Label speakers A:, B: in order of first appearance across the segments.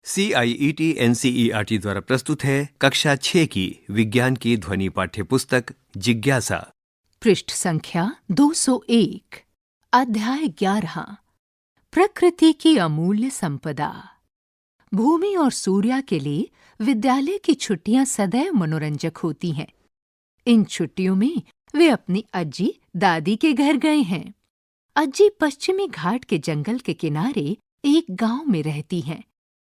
A: CIET NCERT द्वारा प्रस्तुत है कक्षा 6 की विज्ञान की ध्वनि पाठ्य पुस्तक जिज्ञासा।
B: पृष्ठ संख्या 201, अध्याय 11, प्रकृति की अमूल्य संपदा। भूमि और सूर्य के लिए विद्यालय की छुट्टियां सदैव मनोरंजक होती हैं। इन छुट्टियों में वे अपनी अज्जी दादी के घर गए हैं। अज्जी पश्चिमी घाट के जंगल के किनारे एक गांव में रहती हैं।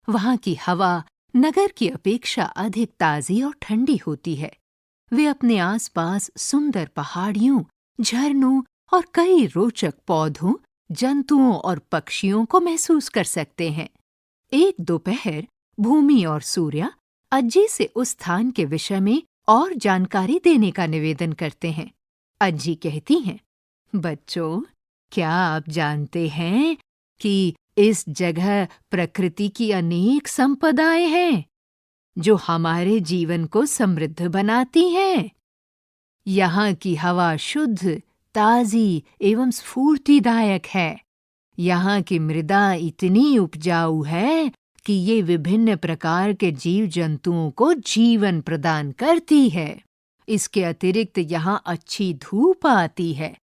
B: वहां की हवा नगर की अपेक्षा अधिक ताजी और ठंडी होती है। वे अपने आसपास सुंदर पहाड़ियों, झरनों और कई रोचक पौधों, जंतुओं और पक्षियों को महसूस कर सकते हैं। एक दोपहर भूमि और सूर्य अज्जी से उस स्थान के विषय में और जानकारी देने का निवेदन करते हैं। अज्जी कहती हैं, बच्चों, क्या आप जानते हैं कि इस जगह प्रकृति की अनेक संपदाएं हैं जो हमारे जीवन को समृद्ध बनाती हैं। यहाँ की हवा शुद्ध, ताजी एवं स्फूर्तिदायक है। यहाँ की मृदा इतनी उपजाऊ है कि ये विभिन्न प्रकार के जीव जंतुओं को जीवन प्रदान करती है। इसके अतिरिक्त यहाँ अच्छी धूप आती है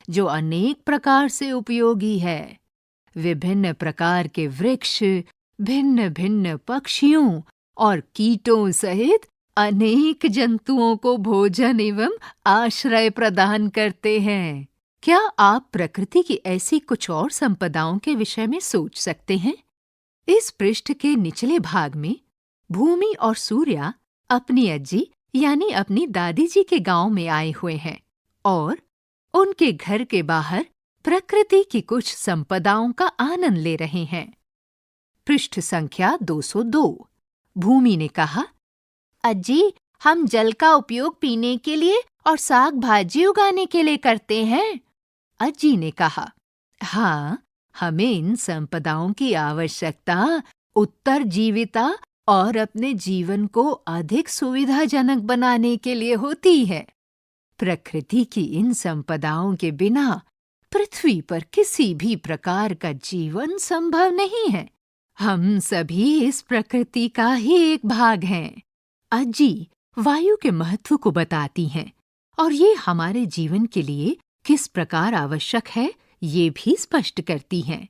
B: जो अनेक प्रकार से उपयोगी है। विभिन्न प्रकार के वृक्ष, भिन्न भिन्न पक्षियों और कीटों सहित अनेक जंतुओं को भोजन एवं आश्रय प्रदान करते हैं। क्या आप प्रकृति की ऐसी कुछ और संपदाओं के विषय में सोच सकते हैं? इस पृष्ठ के निचले भाग में भूमि और सूर्य अपनी अज्जी यानी अपनी दादी जी के गांव में आए हुए हैं और उनके घर के बाहर प्रकृति की कुछ संपदाओं का आनंद ले रहे हैं। पृष्ठ संख्या 202। भूमि ने कहा, अज्जी, हम जल का उपयोग पीने के लिए और साग भाजी उगाने के लिए करते हैं। अज्जी ने कहा, हाँ, हमें इन संपदाओं की आवश्यकता उत्तरजीविता और अपने जीवन को अधिक सुविधाजनक बनाने के लिए होती है। प्रकृति की इन संपदाओं के बिना पृथ्वी पर किसी भी प्रकार का जीवन संभव नहीं है। हम सभी इस प्रकृति का ही एक भाग हैं। अज्जी वायु के महत्व को बताती हैं और ये हमारे जीवन के लिए किस प्रकार आवश्यक है ये भी स्पष्ट करती हैं।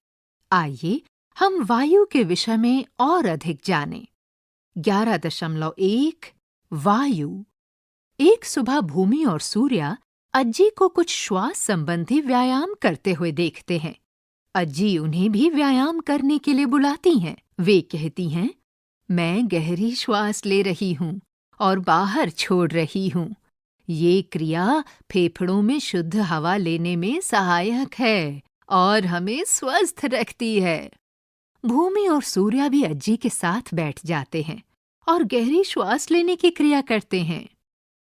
B: आइए हम वायु के विषय में और अधिक जानें। 11.1 वायु। एक सुबह भूमि और सूर्य अज्जी को कुछ श्वास संबंधी व्यायाम करते हुए देखते हैं। अज्जी उन्हें भी व्यायाम करने के लिए बुलाती हैं। वे कहती हैं, मैं गहरी श्वास ले रही हूँ और बाहर छोड़ रही हूँ। ये क्रिया फेफड़ों में शुद्ध हवा लेने में सहायक है और हमें स्वस्थ रखती है। भूमि और सूर्य भी अज्जी के साथ बैठ जाते हैं और गहरी श्वास लेने की क्रिया करते हैं।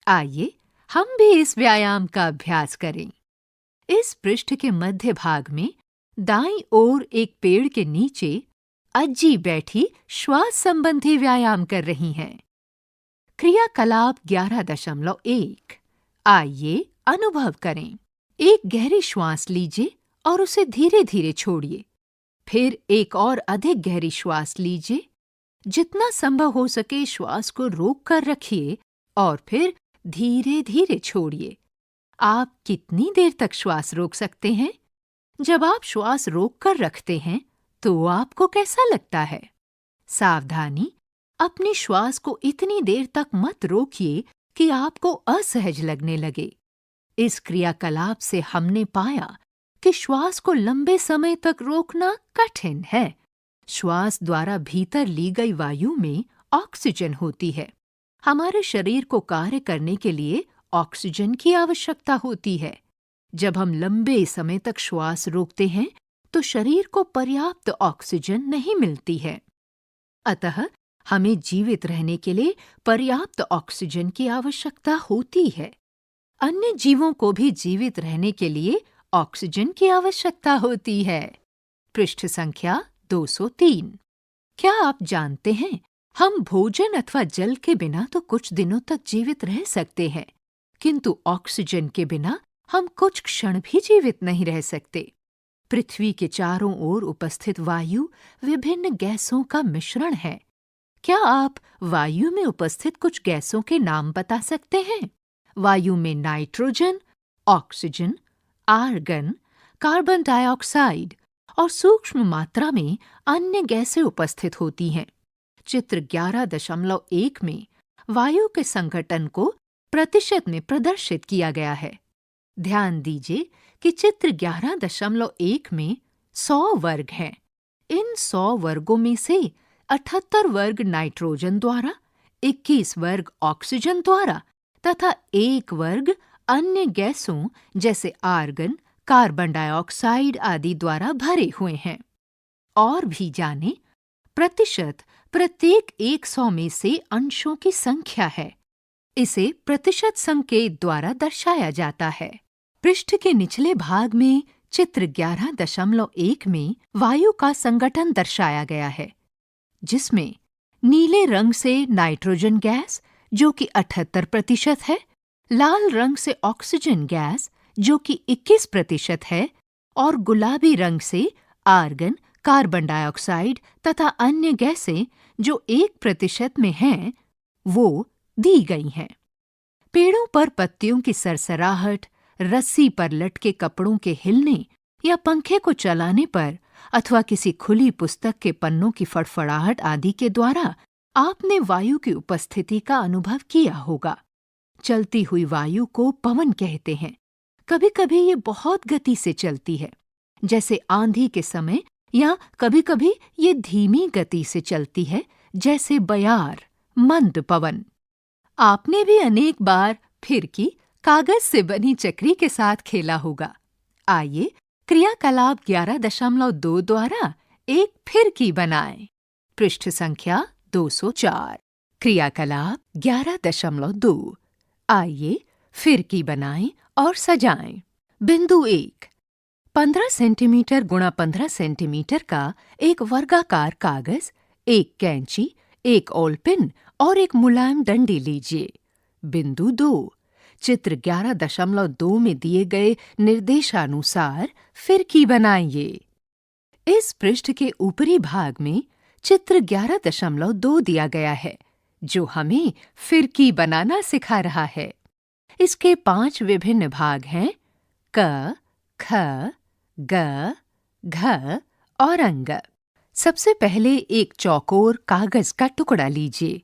B: आइए हम भी इस व्यायाम का अभ्यास करें। इस पृष्ठ के मध्य भाग में दाईं ओर एक पेड़ के नीचे अज्जी बैठी श्वास संबंधी व्यायाम कर रही हैं। क्रियाकलाप 11.1। आइए अनुभव करें। एक गहरी श्वास लीजिए और उसे धीरे धीरे छोड़िए। फिर एक और अधिक गहरी श्वास लीजिए। जितना संभव हो सके श्वास को रोक कर रखिए और फिर धीरे धीरे छोड़िए। आप कितनी देर तक श्वास रोक सकते हैं? जब आप श्वास रोक कर रखते हैं तो आपको कैसा लगता है? सावधानी, अपनी श्वास को इतनी देर तक मत रोकिए कि आपको असहज लगने लगे। इस क्रियाकलाप से हमने पाया कि श्वास को लंबे समय तक रोकना कठिन है। श्वास द्वारा भीतर ली गई वायु में ऑक्सीजन होती है। हमारे शरीर को कार्य करने के लिए ऑक्सीजन की आवश्यकता होती है। जब हम लंबे समय तक श्वास रोकते हैं तो शरीर को पर्याप्त ऑक्सीजन नहीं मिलती है। अतः हमें जीवित रहने के लिए पर्याप्त ऑक्सीजन की आवश्यकता होती है। अन्य जीवों को भी जीवित रहने के लिए ऑक्सीजन की आवश्यकता होती है। पृष्ठ संख्या 203। क्या आप जानते हैं, हम भोजन अथवा जल के बिना तो कुछ दिनों तक जीवित रह सकते हैं, किंतु ऑक्सीजन के बिना हम कुछ क्षण भी जीवित नहीं रह सकते। पृथ्वी के चारों ओर उपस्थित वायु विभिन्न गैसों का मिश्रण है। क्या आप वायु में उपस्थित कुछ गैसों के नाम बता सकते हैं? वायु में nitrogen, oxygen, argon, carbon dioxide और सूक्ष्म मात्रा में अन्य गैसें उपस्थित होती हैं। चित्र 11.1 में वायु के संघटन को प्रतिशत में प्रदर्शित किया गया है। ध्यान दीजिए कि चित्र 11.1 में 100 वर्ग हैं। इन 100 वर्गों में से 78 वर्ग नाइट्रोजन द्वारा, 21 वर्ग ऑक्सीजन द्वारा तथा 1 वर्ग अन्य गैसों जैसे आर्गन, कार्बन डाइऑक्साइड आदि द्वारा भरे हुए हैं। और भी जाने, प्रतिशत प्रत्येक 100 में से अंशों की संख्या है। इसे प्रतिशत संकेत द्वारा दर्शाया जाता है। पृष्ठ के निचले भाग में चित्र 11.1 में वायु का संगठन दर्शाया गया है, जिसमें नीले रंग से नाइट्रोजन गैस जो कि 78% है, लाल रंग से ऑक्सीजन गैस जो कि 21% है और गुलाबी रंग से आर्गन, कार्बन डाइऑक्साइड तथा अन्य गैसें जो 1% में हैं, वो दी गई हैं। पेड़ों पर पत्तियों की सरसराहट, रस्सी पर लटके कपड़ों के हिलने या पंखे को चलाने पर अथवा किसी खुली पुस्तक के पन्नों की फड़फड़ाहट आदि के द्वारा आपने वायु की उपस्थिति का अनुभव किया होगा। चलती हुई वायु को पवन कहते हैं। कभी-कभी ये बहुत गति से चलती है, जैसे आंधी के समय, या कभी-कभी ये धीमी गति से चलती है, जैसे बयार, मंद पवन। आपने भी अनेक बार फिरकी, कागज से बनी चक्री के साथ खेला होगा। आइए क्रियाकलाप 11.2 द्वारा एक फिरकी बनाएं। पृष्ठ संख्या 204। क्रियाकलाप 11.2। आइए फिरकी बनाएं और सजाएं। बिंदु 1, 15 सेंटीमीटर गुणा 15 सेंटीमीटर का एक वर्गाकार कागज, एक कैंची, एक ऑलपिन और एक मुलायम डंडी लीजिए। बिंदु 2, चित्र 11.2 में दिए गए निर्देशानुसार फिरकी बनाइए। इस पृष्ठ के ऊपरी भाग में चित्र 11.2 दिया गया है, जो हमें फिरकी बनाना सिखा रहा है। इसके 5 विभिन्न भाग हैं: क, ख, ग, घ और अंग। सबसे पहले एक चौकोर कागज का टुकड़ा लीजिए,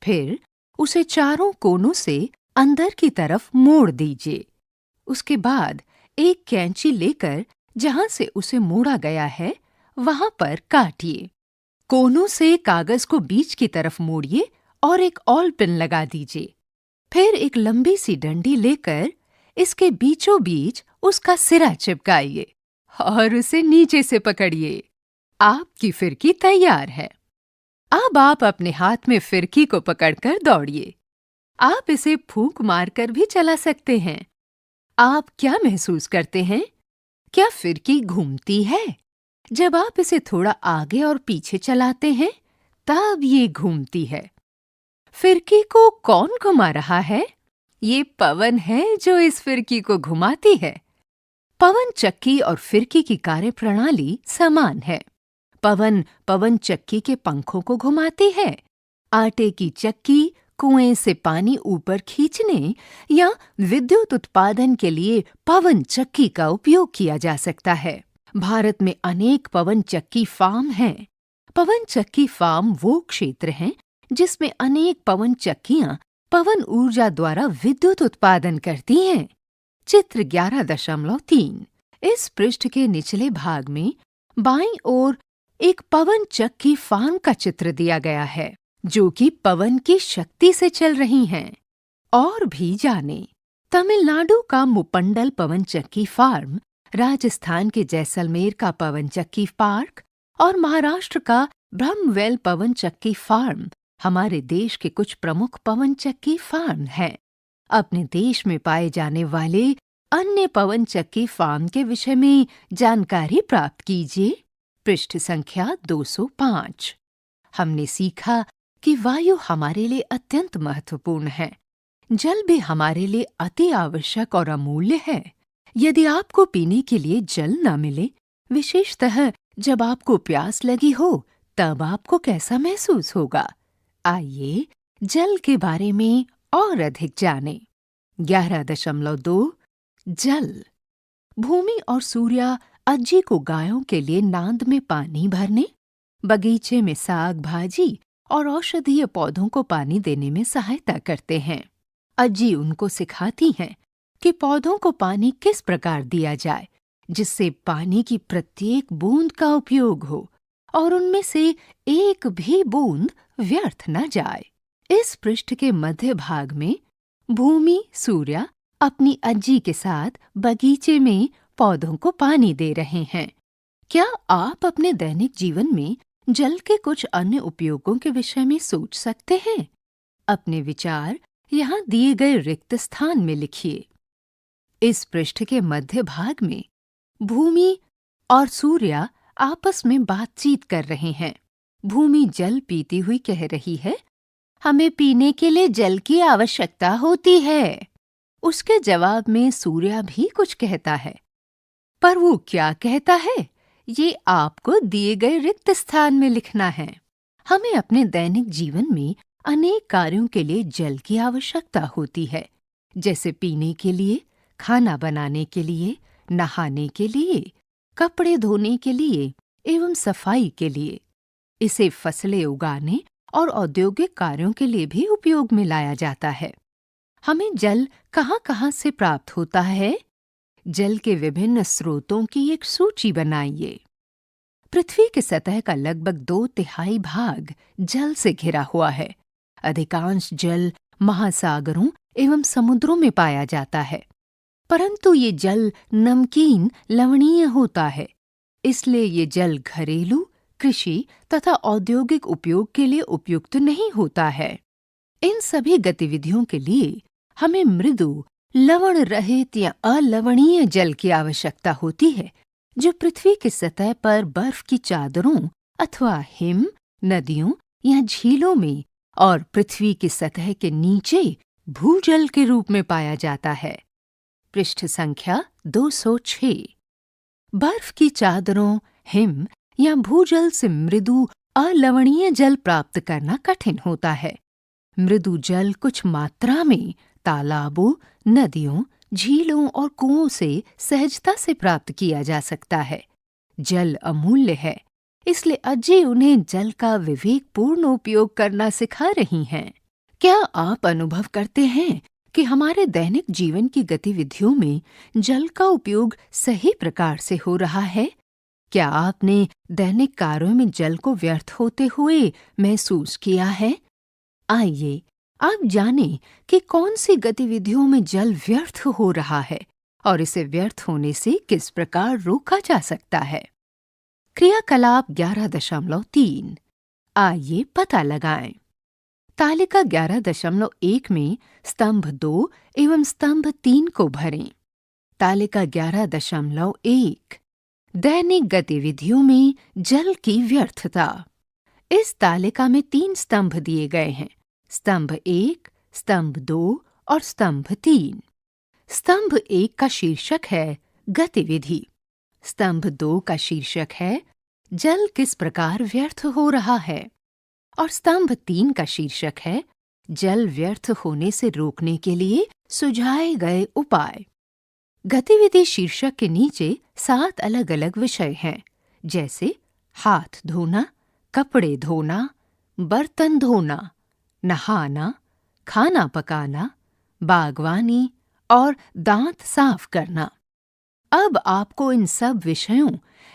B: फिर उसे चारों कोनों से अंदर की तरफ मोड़ दीजिए। उसके बाद एक कैंची लेकर जहां से उसे मोड़ा गया है वहां पर काटिए। कोनों से कागज को बीच की तरफ मोड़िए और एक ऑल पिन लगा दीजिए। फिर एक लंबी सी डंडी लेकर इसके बीचों बीच उसका सिरा चिपकाइए और उसे नीचे से पकड़िए। आपकी फिरकी तैयार है। अब आप अपने हाथ में फिरकी को पकड़कर दौड़िए। आप इसे फूंक मारकर भी चला सकते हैं। आप क्या महसूस करते हैं? क्या फिरकी घूमती है? जब आप इसे थोड़ा आगे और पीछे चलाते हैं, तब ये घूमती है। फिरकी को कौन घुमा रहा है? ये पवन है जो इस फिरकी को घुमाती है। पवन चक्की और फिरकी की कार्यप्रणाली समान है। पवन चक्की के पंखों को घुमाती है। आटे की चक्की कुएं से पानी ऊपर खींचने या विद्युत उत्पादन के लिए पवन चक्की का उपयोग किया जा सकता है। भारत में अनेक पवन चक्की फार्म हैं। पवन चक्की फार्म वो क्षेत्र हैं जिसमें अनेक पवन चक्कियां पवन ऊर्जा द्वारा विद्युत उत्पादन करती हैं। चित्र 11.3। इस पृष्ठ के निचले भाग में बाईं ओर एक पवन चक्की फार्म का चित्र दिया गया है, जो कि पवन की शक्ति से चल रही हैं। और भी जाने, तमिलनाडु का मुपंडल पवन चक्की फार्म, राजस्थान के जैसलमेर का पवन चक्की पार्क और महाराष्ट्र का ब्रह्मवेल पवन चक्की फार्म हमारे देश के कुछ प्रमुख पवन चक्की फार्म हैं। अपने देश में पाए जाने वाले अन्य पवन चक्की फार्म के विषय में जानकारी प्राप्त कीजिए। पृष्ठ संख्या 205। हमने सीखा कि वायु हमारे लिए अत्यंत महत्वपूर्ण है। जल भी हमारे लिए अति आवश्यक और अमूल्य है। यदि आपको पीने के लिए जल न मिले, विशेषतः जब आपको प्यास लगी हो तब आपको कैसा महसूस होगा? आइए जल के बारे में और अधिक जानें। 11.2 जल। भूमि और सूर्य अज्जी को गायों के लिए नांद में पानी भरने, बगीचे में साग भाजी और औषधीय पौधों को पानी देने में सहायता करते हैं। अज्जी उनको सिखाती हैं कि पौधों को पानी किस प्रकार दिया जाए जिससे पानी की प्रत्येक बूंद का उपयोग हो और उनमें से एक भी बूंद व्यर्थ न जाए। इस पृष्ठ के मध्य भाग में भूमि सूर्य अपनी अज्जी के साथ बगीचे में पौधों को पानी दे रहे हैं। क्या आप अपने दैनिक जीवन में जल के कुछ अन्य उपयोगों के विषय में सोच सकते हैं? अपने विचार यहाँ दिए गए रिक्त स्थान में लिखिए। इस पृष्ठ के मध्य भाग में भूमि और सूर्य आपस में बातचीत कर रहे हैं। भूमि जल पीती हुई कह रही है, हमें पीने के लिए जल की आवश्यकता होती है। उसके जवाब में सूर्य भी कुछ कहता है, पर वो क्या कहता है ये आपको दिए गए रिक्त स्थान में लिखना है। हमें अपने दैनिक जीवन में अनेक कार्यों के लिए जल की आवश्यकता होती है, जैसे पीने के लिए, खाना बनाने के लिए, नहाने के लिए, कपड़े धोने के लिए एवं सफाई के लिए। इसे फसलें उगाने और औद्योगिक कार्यों के लिए भी उपयोग में लाया जाता है। हमें जल कहाँ-कहाँ से प्राप्त होता है? जल के विभिन्न स्रोतों की एक सूची बनाइए। पृथ्वी की सतह का लगभग 2/3 भाग जल से घिरा हुआ है। अधिकांश जल महासागरों एवं समुद्रों में पाया जाता है, परंतु ये जल नमकीन लवणीय होता है, इसलिए ये जल घरेलू, कृषि तथा औद्योगिक उपयोग के लिए उपयुक्त नहीं होता है। इन सभी गतिविधियों के लिए हमें मृदु, लवण रहित या अलवणीय जल की आवश्यकता होती है, जो पृथ्वी की सतह पर बर्फ की चादरों अथवा हिम, नदियों या झीलों में और पृथ्वी की सतह के नीचे भूजल के रूप में पाया जाता है। पृष्ठ संख्या 206। बर्फ की चादरों, हिम या भूजल से मृदु अलवणीय जल प्राप्त करना कठिन होता है। मृदु जल कुछ मात्रा में तालाबों, नदियों, झीलों और कुओं से सहजता से प्राप्त किया जा सकता है। जल अमूल्य है, इसलिए अज्जी उन्हें जल का विवेकपूर्ण उपयोग करना सिखा रही हैं। क्या आप अनुभव करते हैं कि हमारे दैनिक जीवन की गतिविधियों में जल का उपयोग सही प्रकार से हो रहा है? क्या आपने दैनिक कार्यों में जल को व्यर्थ होते हुए महसूस किया है? आइए आप जानें कि कौन सी गतिविधियों में जल व्यर्थ हो रहा है और इसे व्यर्थ होने से किस प्रकार रोका जा सकता है। क्रियाकलाप 11.3। आइए पता लगाएं। तालिका 11.1 में स्तंभ 2 एवं स्तंभ 3 को भरें। तालिका 11.1 दैनिक गतिविधियों में जल की व्यर्थता। इस तालिका में 3 स्तंभ दिए गए हैं, स्तंभ 1, स्तंभ 2 और स्तंभ 3। स्तंभ 1 का शीर्षक है गतिविधि। स्तंभ 2 का शीर्षक है जल किस प्रकार व्यर्थ हो रहा है और स्तंभ 3 का शीर्षक है जल व्यर्थ होने से रोकने के लिए सुझाए गए उपाय। गतिविधि शीर्षक के नीचे 7 अलग-अलग विषय हैं, जैसे हाथ धोना, कपड़े धोना, बर्तन धोना, नहाना, खाना पकाना, बागवानी और दांत साफ करना। अब आपको इन सब विषयों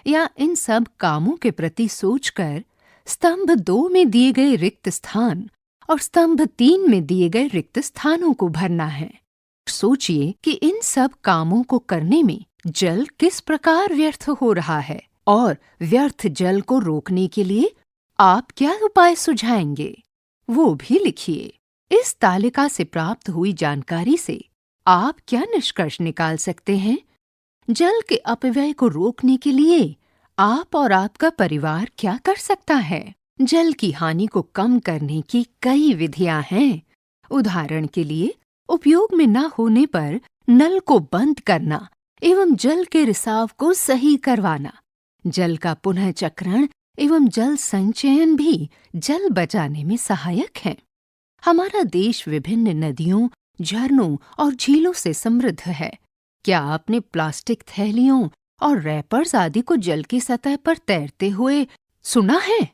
B: या इन सब कामों के प्रति सोचकर स्तंभ 2 में दिए गए रिक्त स्थान और स्तंभ 3 में दिए गए रिक्त स्थानों को भरना है। सोचिए कि इन सब कामों को करने में जल किस प्रकार व्यर्थ हो रहा है और व्यर्थ जल को रोकने के लिए आप क्या उपाय सुझाएंगे, वो भी लिखिए। इस तालिका से प्राप्त हुई जानकारी से आप क्या निष्कर्ष निकाल सकते हैं? जल के अपव्यय को रोकने के लिए आप और आपका परिवार क्या कर सकता है? जल की हानि को कम करने की कई विधियां हैं। उदाहरण के लिए, उपयोग में न होने पर नल को बंद करना एवं जल के रिसाव को सही करवाना, जल का पुनः चक्रण एवं जल संचयन भी जल बचाने में सहायक है। हमारा देश विभिन्न नदियों, झरनों और झीलों से समृद्ध है। क्या आपने प्लास्टिक थैलियों और रैपर्स आदि को जल की सतह पर तैरते हुए सुना है?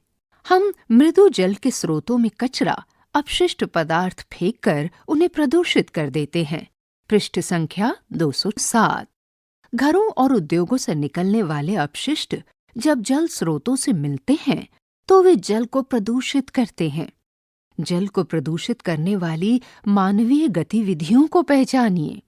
B: हम मृदु जल के स्रोतों में कचरा, अपशिष्ट पदार्थ फेंककर उन्हें प्रदूषित कर देते हैं। पृष्ठ संख्या 207। घरों और उद्योगों से निकलने वाले अपशिष्ट जब जल स्रोतों से मिलते हैं तो वे जल को प्रदूषित करते हैं। जल को प्रदूषित करने वाली मानवीय गतिविधियों को पहचानिए।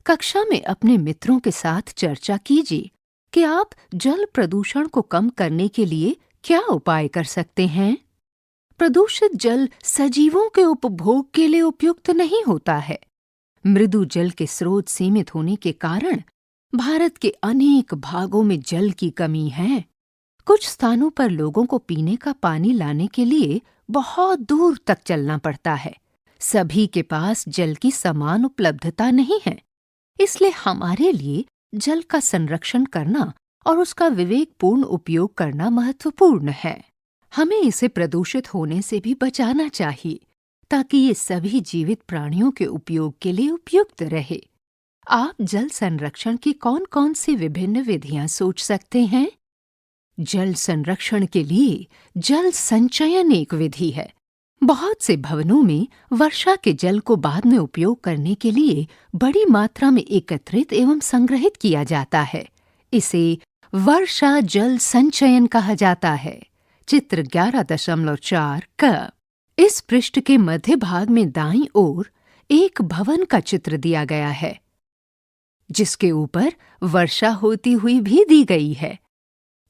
B: कक्षा में अपने मित्रों के साथ चर्चा कीजिए कि आप जल प्रदूषण को कम करने के लिए क्या उपाय कर सकते हैं। प्रदूषित जल सजीवों के उपभोग के लिए उपयुक्त नहीं होता है। मृदु जल के स्रोत सीमित होने के कारण भारत के अनेक भागों में जल की कमी है। कुछ स्थानों पर लोगों को पीने का पानी लाने के लिए बहुत दूर तक चलना पड़ता है। सभी के पास जल की समान उपलब्धता नहीं है। इसलिए हमारे लिए जल का संरक्षण करना और उसका विवेकपूर्ण उपयोग करना महत्वपूर्ण है। हमें इसे प्रदूषित होने से भी बचाना चाहिए ताकि ये सभी जीवित प्राणियों के उपयोग के लिए उपयुक्त रहे। आप जल संरक्षण की कौन-कौन सी विभिन्न विधियां सोच सकते हैं? जल संरक्षण के लिए जल संचयन एक विधि है। बहुत से भवनों में वर्षा के जल को बाद में उपयोग करने के लिए बड़ी मात्रा में एकत्रित एवं संग्रहित किया जाता है। इसे वर्षा जल संचयन कहा जाता है। चित्र 11.4 क। इस पृष्ठ के मध्य भाग में दाईं ओर एक भवन का चित्र दिया गया है, जिसके ऊपर वर्षा होती हुई भी दी गई है।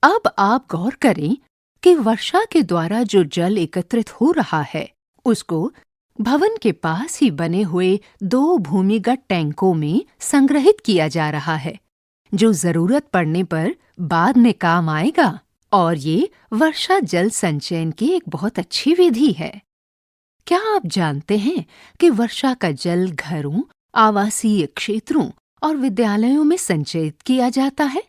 B: अब आप गौर करें कि वर्षा के द्वारा जो जल एकत्रित हो रहा है उसको भवन के पास ही बने हुए 2 भूमिगत टैंकों में संग्रहित किया जा रहा है, जो जरूरत पड़ने पर बाद में काम आएगा। और ये वर्षा जल संचयन की एक बहुत अच्छी विधि है। क्या आप जानते हैं कि वर्षा का जल घरों, आवासीय क्षेत्रों और विद्यालयों में संचयित किया जाता है?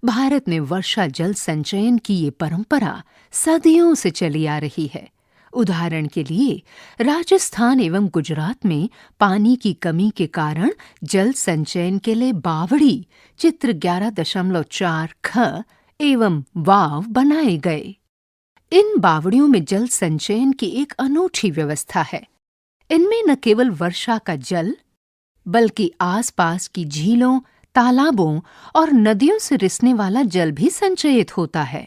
B: भारत में वर्षा जल संचयन की ये परंपरा सदियों से चली आ रही है। उदाहरण के लिए राजस्थान एवं गुजरात में पानी की कमी के कारण जल संचयन के लिए बावड़ी, चित्र 11.4 ख एवं वाव बनाए गए। इन बावड़ियों में जल संचयन की एक अनूठी व्यवस्था है। इनमें न केवल वर्षा का जल बल्कि आसपास की झीलों, तालाबों और नदियों से रिसने वाला जल भी संचयित होता है।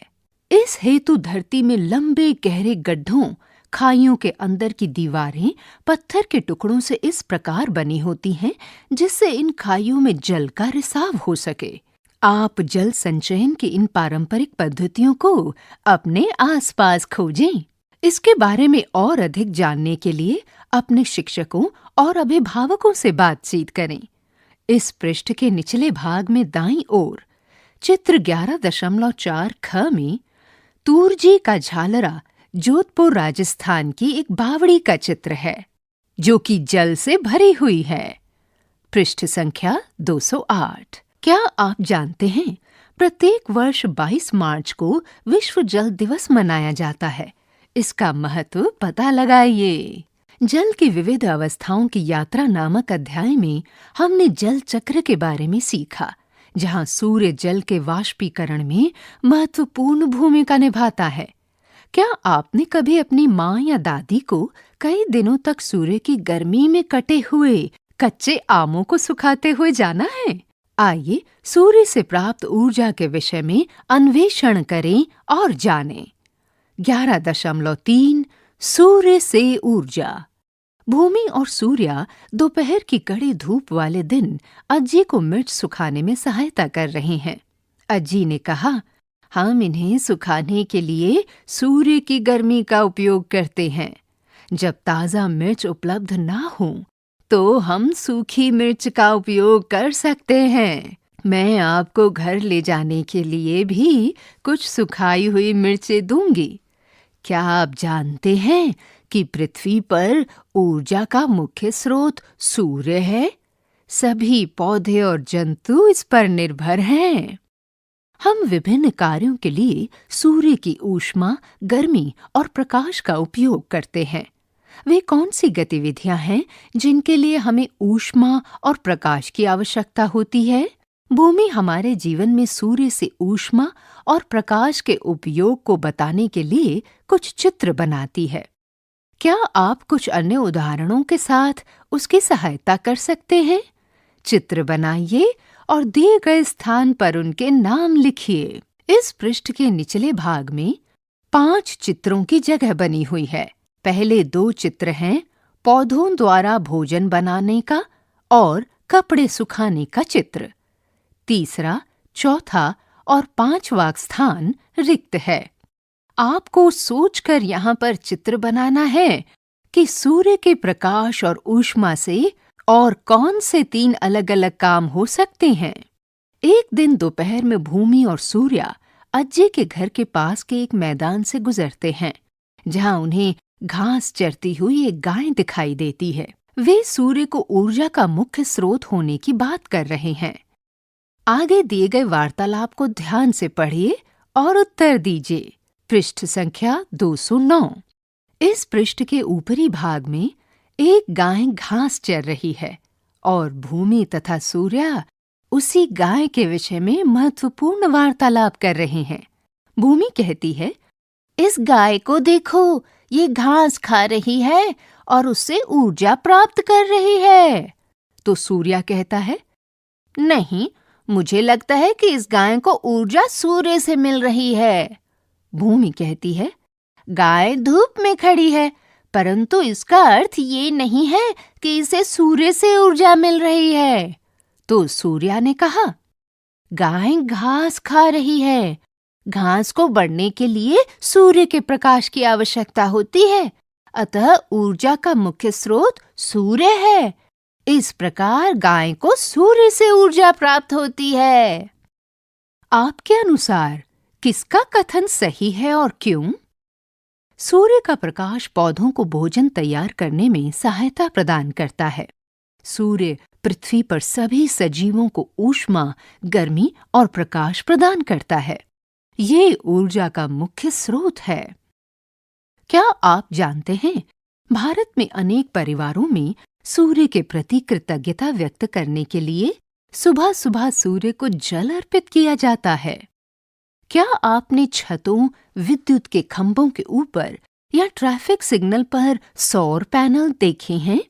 B: इस हेतु धरती में लंबे गहरे गड्ढों, खाइयों के अंदर की दीवारें पत्थर के टुकड़ों से इस प्रकार बनी होती हैं जिससे इन खाइयों में जल का रिसाव हो सके। आप जल संचयन की इन पारंपरिक पद्धतियों को अपने आसपास खोजें। इसके बारे में और अधिक जानने के लिए अपने शिक्षकों और अभिभावकों से बातचीत करें। इस पृष्ठ के निचले भाग में दाईं ओर चित्र 11.4 ख में तूरजी का झालरा, जोधपुर राजस्थान की एक बावड़ी का चित्र है जो कि जल से भरी हुई है। पृष्ठ संख्या 208। क्या आप जानते हैं प्रत्येक वर्ष 22 मार्च को विश्व जल दिवस मनाया जाता है? इसका महत्व पता लगाइए। जल की विविध अवस्थाओं की यात्रा नामक अध्याय में हमने जल चक्र के बारे में सीखा, जहां सूर्य जल के वाष्पीकरण में महत्वपूर्ण भूमिका निभाता है। क्या आपने कभी अपनी माँ या दादी को कई दिनों तक सूर्य की गर्मी में कटे हुए कच्चे आमों को सुखाते हुए जाना है? आइए सूर्य से प्राप्त ऊर्जा के विषय में अन्वेषण करें और जानें। 11.3 सूर्य से ऊर्जा। भूमि और सूर्य दोपहर की कड़ी धूप वाले दिन अज्जी को मिर्च सुखाने में सहायता कर रहे हैं। अज्जी ने कहा, हम इन्हें सुखाने के लिए सूर्य की गर्मी का उपयोग करते हैं। जब ताज़ा मिर्च उपलब्ध ना हो तो हम सूखी मिर्च का उपयोग कर सकते हैं। मैं आपको घर ले जाने के लिए भी कुछ सुखाई हुई मिर्चें दूंगी। क्या आप जानते हैं कि पृथ्वी पर ऊर्जा का मुख्य स्रोत सूर्य है? सभी पौधे और जंतु इस पर निर्भर हैं। हम विभिन्न कार्यों के लिए सूर्य की ऊष्मा, गर्मी और प्रकाश का उपयोग करते हैं। वे कौन सी गतिविधियां हैं जिनके लिए हमें ऊष्मा और प्रकाश की आवश्यकता होती है? भूमि हमारे जीवन में सूर्य से ऊष्मा और प्रकाश के उपयोग को बताने के लिए कुछ चित्र बनाती है। क्या आप कुछ अन्य उदाहरणों के साथ उसकी सहायता कर सकते हैं? चित्र बनाइए और दिए गए स्थान पर उनके नाम लिखिए। इस पृष्ठ के निचले भाग में 5 चित्रों की जगह बनी हुई है। पहले 2 चित्र हैं पौधों द्वारा भोजन बनाने का और कपड़े सुखाने का चित्र। तीसरा, चौथा और 5वां स्थान रिक्त है। आपको सोचकर यहाँ पर चित्र बनाना है कि सूर्य के प्रकाश और ऊष्मा से और कौन से 3 अलग-अलग काम हो सकते हैं। एक दिन दोपहर में भूमि और सूर्या अज्जे के घर के पास के एक मैदान से गुजरते हैं, जहाँ उन्हें घास चरती हुई एक गाय दिखाई देती है। वे सूर्य को ऊर्जा का मुख्य स्रोत होने की बात कर रहे हैं। आगे दिए गए वार्तालाप को ध्यान से पढ़िए और उत्तर दीजिए। पृष्ठ संख्या 209। इस पृष्ठ के ऊपरी भाग में एक गाय घास चर रही है और भूमि तथा सूर्या उसी गाय के विषय में महत्वपूर्ण वार्तालाप कर रहे हैं। भूमि कहती है, इस गाय को देखो, ये घास खा रही है और उससे ऊर्जा प्राप्त कर रही है। तो सूर्या कहता है, नहीं, मुझे लगता है कि इस गाय को ऊर्जा सूर्य से मिल रही है। भूमि कहती है, गाय धूप में खड़ी है, परंतु इसका अर्थ ये नहीं है कि इसे सूर्य से ऊर्जा मिल रही है। तो सूर्या ने कहा, गाय घास खा रही है। घास को बढ़ने के लिए सूर्य के प्रकाश की आवश्यकता होती है, अतः ऊर्जा का मुख्य स्रोत सूर्य है। इस प्रकार गाय को सूर्य से ऊर्जा प्राप्त होती है। आपके अनुसार किसका कथन सही है और क्यों? सूर्य का प्रकाश पौधों को भोजन तैयार करने में सहायता प्रदान करता है। सूर्य पृथ्वी पर सभी सजीवों को ऊष्मा, गर्मी और प्रकाश प्रदान करता है। ये ऊर्जा का मुख्य स्रोत है। क्या आप जानते हैं, भारत में अनेक परिवारों में सूर्य के प्रति कृतज्ञता व्यक्त करने के लिए सुबह सुबह सूर्य को जल अर्पित किया जाता है। क्या आपने छतों, विद्युत के खंभों के ऊपर या ट्रैफिक सिग्नल पर सौर पैनल देखे हैं?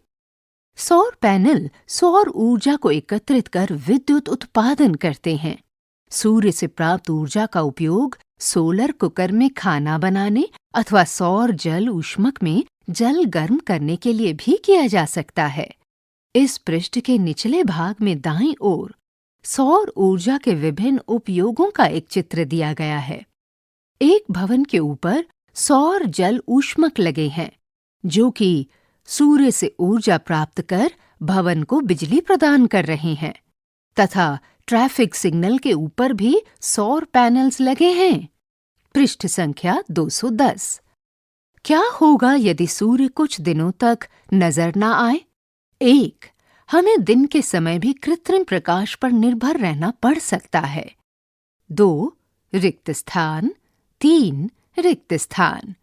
B: सौर पैनल सौर ऊर्जा को एकत्रित कर विद्युत उत्पादन करते हैं। सूर्य से प्राप्त ऊर्जा का उपयोग सोलर कुकर में खाना बनाने अथवा सौर जल ऊष्मक में जल गर्म करने के लिए भी किया जा सकता है। इस पृष्ठ के निचले भाग में दाईं ओर सौर ऊर्जा के विभिन्न उपयोगों का एक चित्र दिया गया है। एक भवन के ऊपर सौर जल ऊष्मक लगे हैं, जो कि सूर्य से ऊर्जा प्राप्त कर भवन को बिजली प्रदान कर रहे हैं, तथा ट्रैफिक सिग्नल के ऊपर भी सौर पैनल्स लगे हैं। पृष्ठ संख्या 210। क्या होगा यदि सूर्य कुछ दिनों तक नजर न आए? 1. हमें दिन के समय भी कृत्रिम प्रकाश पर निर्भर रहना पड़ सकता है। 2. रिक्त स्थान। 3. रिक्त स्थान।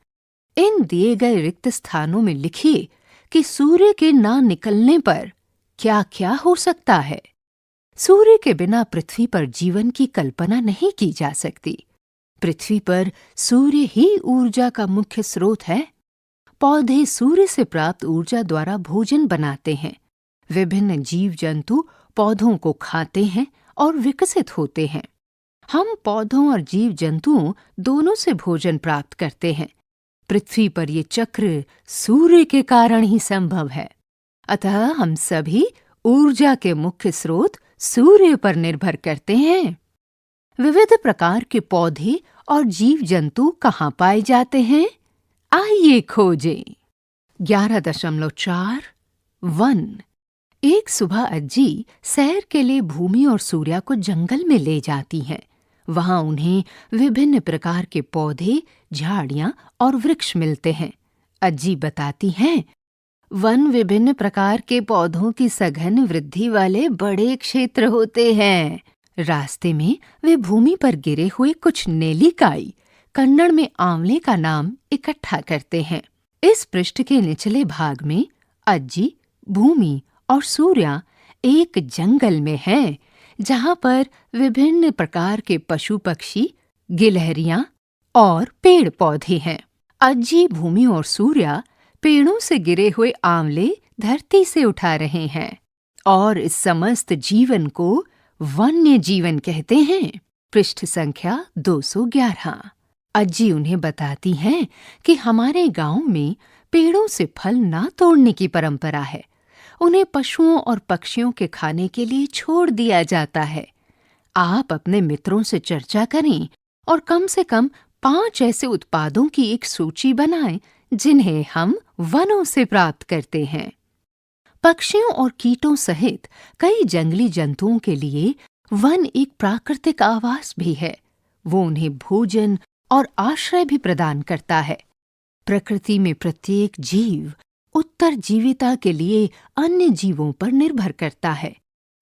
B: इन दिए गए रिक्त स्थानों में लिखिए कि सूर्य के ना निकलने पर क्या क्या हो सकता है। सूर्य के बिना पृथ्वी पर जीवन की कल्पना नहीं की जा सकती। पृथ्वी पर सूर्य ही ऊर्जा का मुख्य स्रोत है। पौधे सूर्य से प्राप्त ऊर्जा द्वारा भोजन बनाते हैं। विभिन्न जीव जंतु पौधों को खाते हैं और विकसित होते हैं। हम पौधों और जीव जंतुओं दोनों से भोजन प्राप्त करते हैं। पृथ्वी पर ये चक्र सूर्य के कारण ही संभव है। अतः हम सभी ऊर्जा के मुख्य स्रोत सूर्य पर निर्भर करते हैं। विविध प्रकार के पौधे और जीव जंतु कहाँ पाए जाते हैं? आइए खोजें। 11.4 वन। एक सुबह अज्जी सैर के लिए भूमि और सूर्या को जंगल में ले जाती हैं। वहां उन्हें विभिन्न प्रकार के पौधे, झाड़ियां और वृक्ष मिलते हैं। अज्जी बताती हैं, वन विभिन्न प्रकार के पौधों की सघन वृद्धि वाले बड़े क्षेत्र होते हैं। रास्ते में वे भूमि पर गिरे हुए कुछ नेलिकाई, कन्नड़ में आंवले का नाम, इकट्ठा करते हैं। इस पृष्ठ के निचले भाग में अज्जी, भूमि और सूर्या एक जंगल में हैं, जहां पर विभिन्न प्रकार के पशु पक्षी, गिलहरियां और पेड़ पौधे हैं। अज्जी, भूमि और सूर्या पेड़ों से गिरे हुए आंवले धरती से उठा रहे हैं और इस समस्त जीवन को वन्य जीवन कहते हैं। पृष्ठ संख्या 211। अज्जी उन्हें बताती हैं कि हमारे गांव में पेड़ों से फल ना तोड़ने की परंपरा है। उन्हें पशुओं और पक्षियों के खाने के लिए छोड़ दिया जाता है। आप अपने मित्रों से चर्चा करें और कम से कम 5 ऐसे उत्पादों की एक सूची बनाएं जिन्हें हम वनों से प्राप्त करते हैं। पक्षियों और कीटों सहित कई जंगली जंतुओं के लिए वन एक प्राकृतिक आवास भी है। वो उन्हें भोजन और आश्रय भी प्रदान करता है। प्रकृति में प्रत्येक जीव उत्तरजीविता के लिए अन्य जीवों पर निर्भर करता है।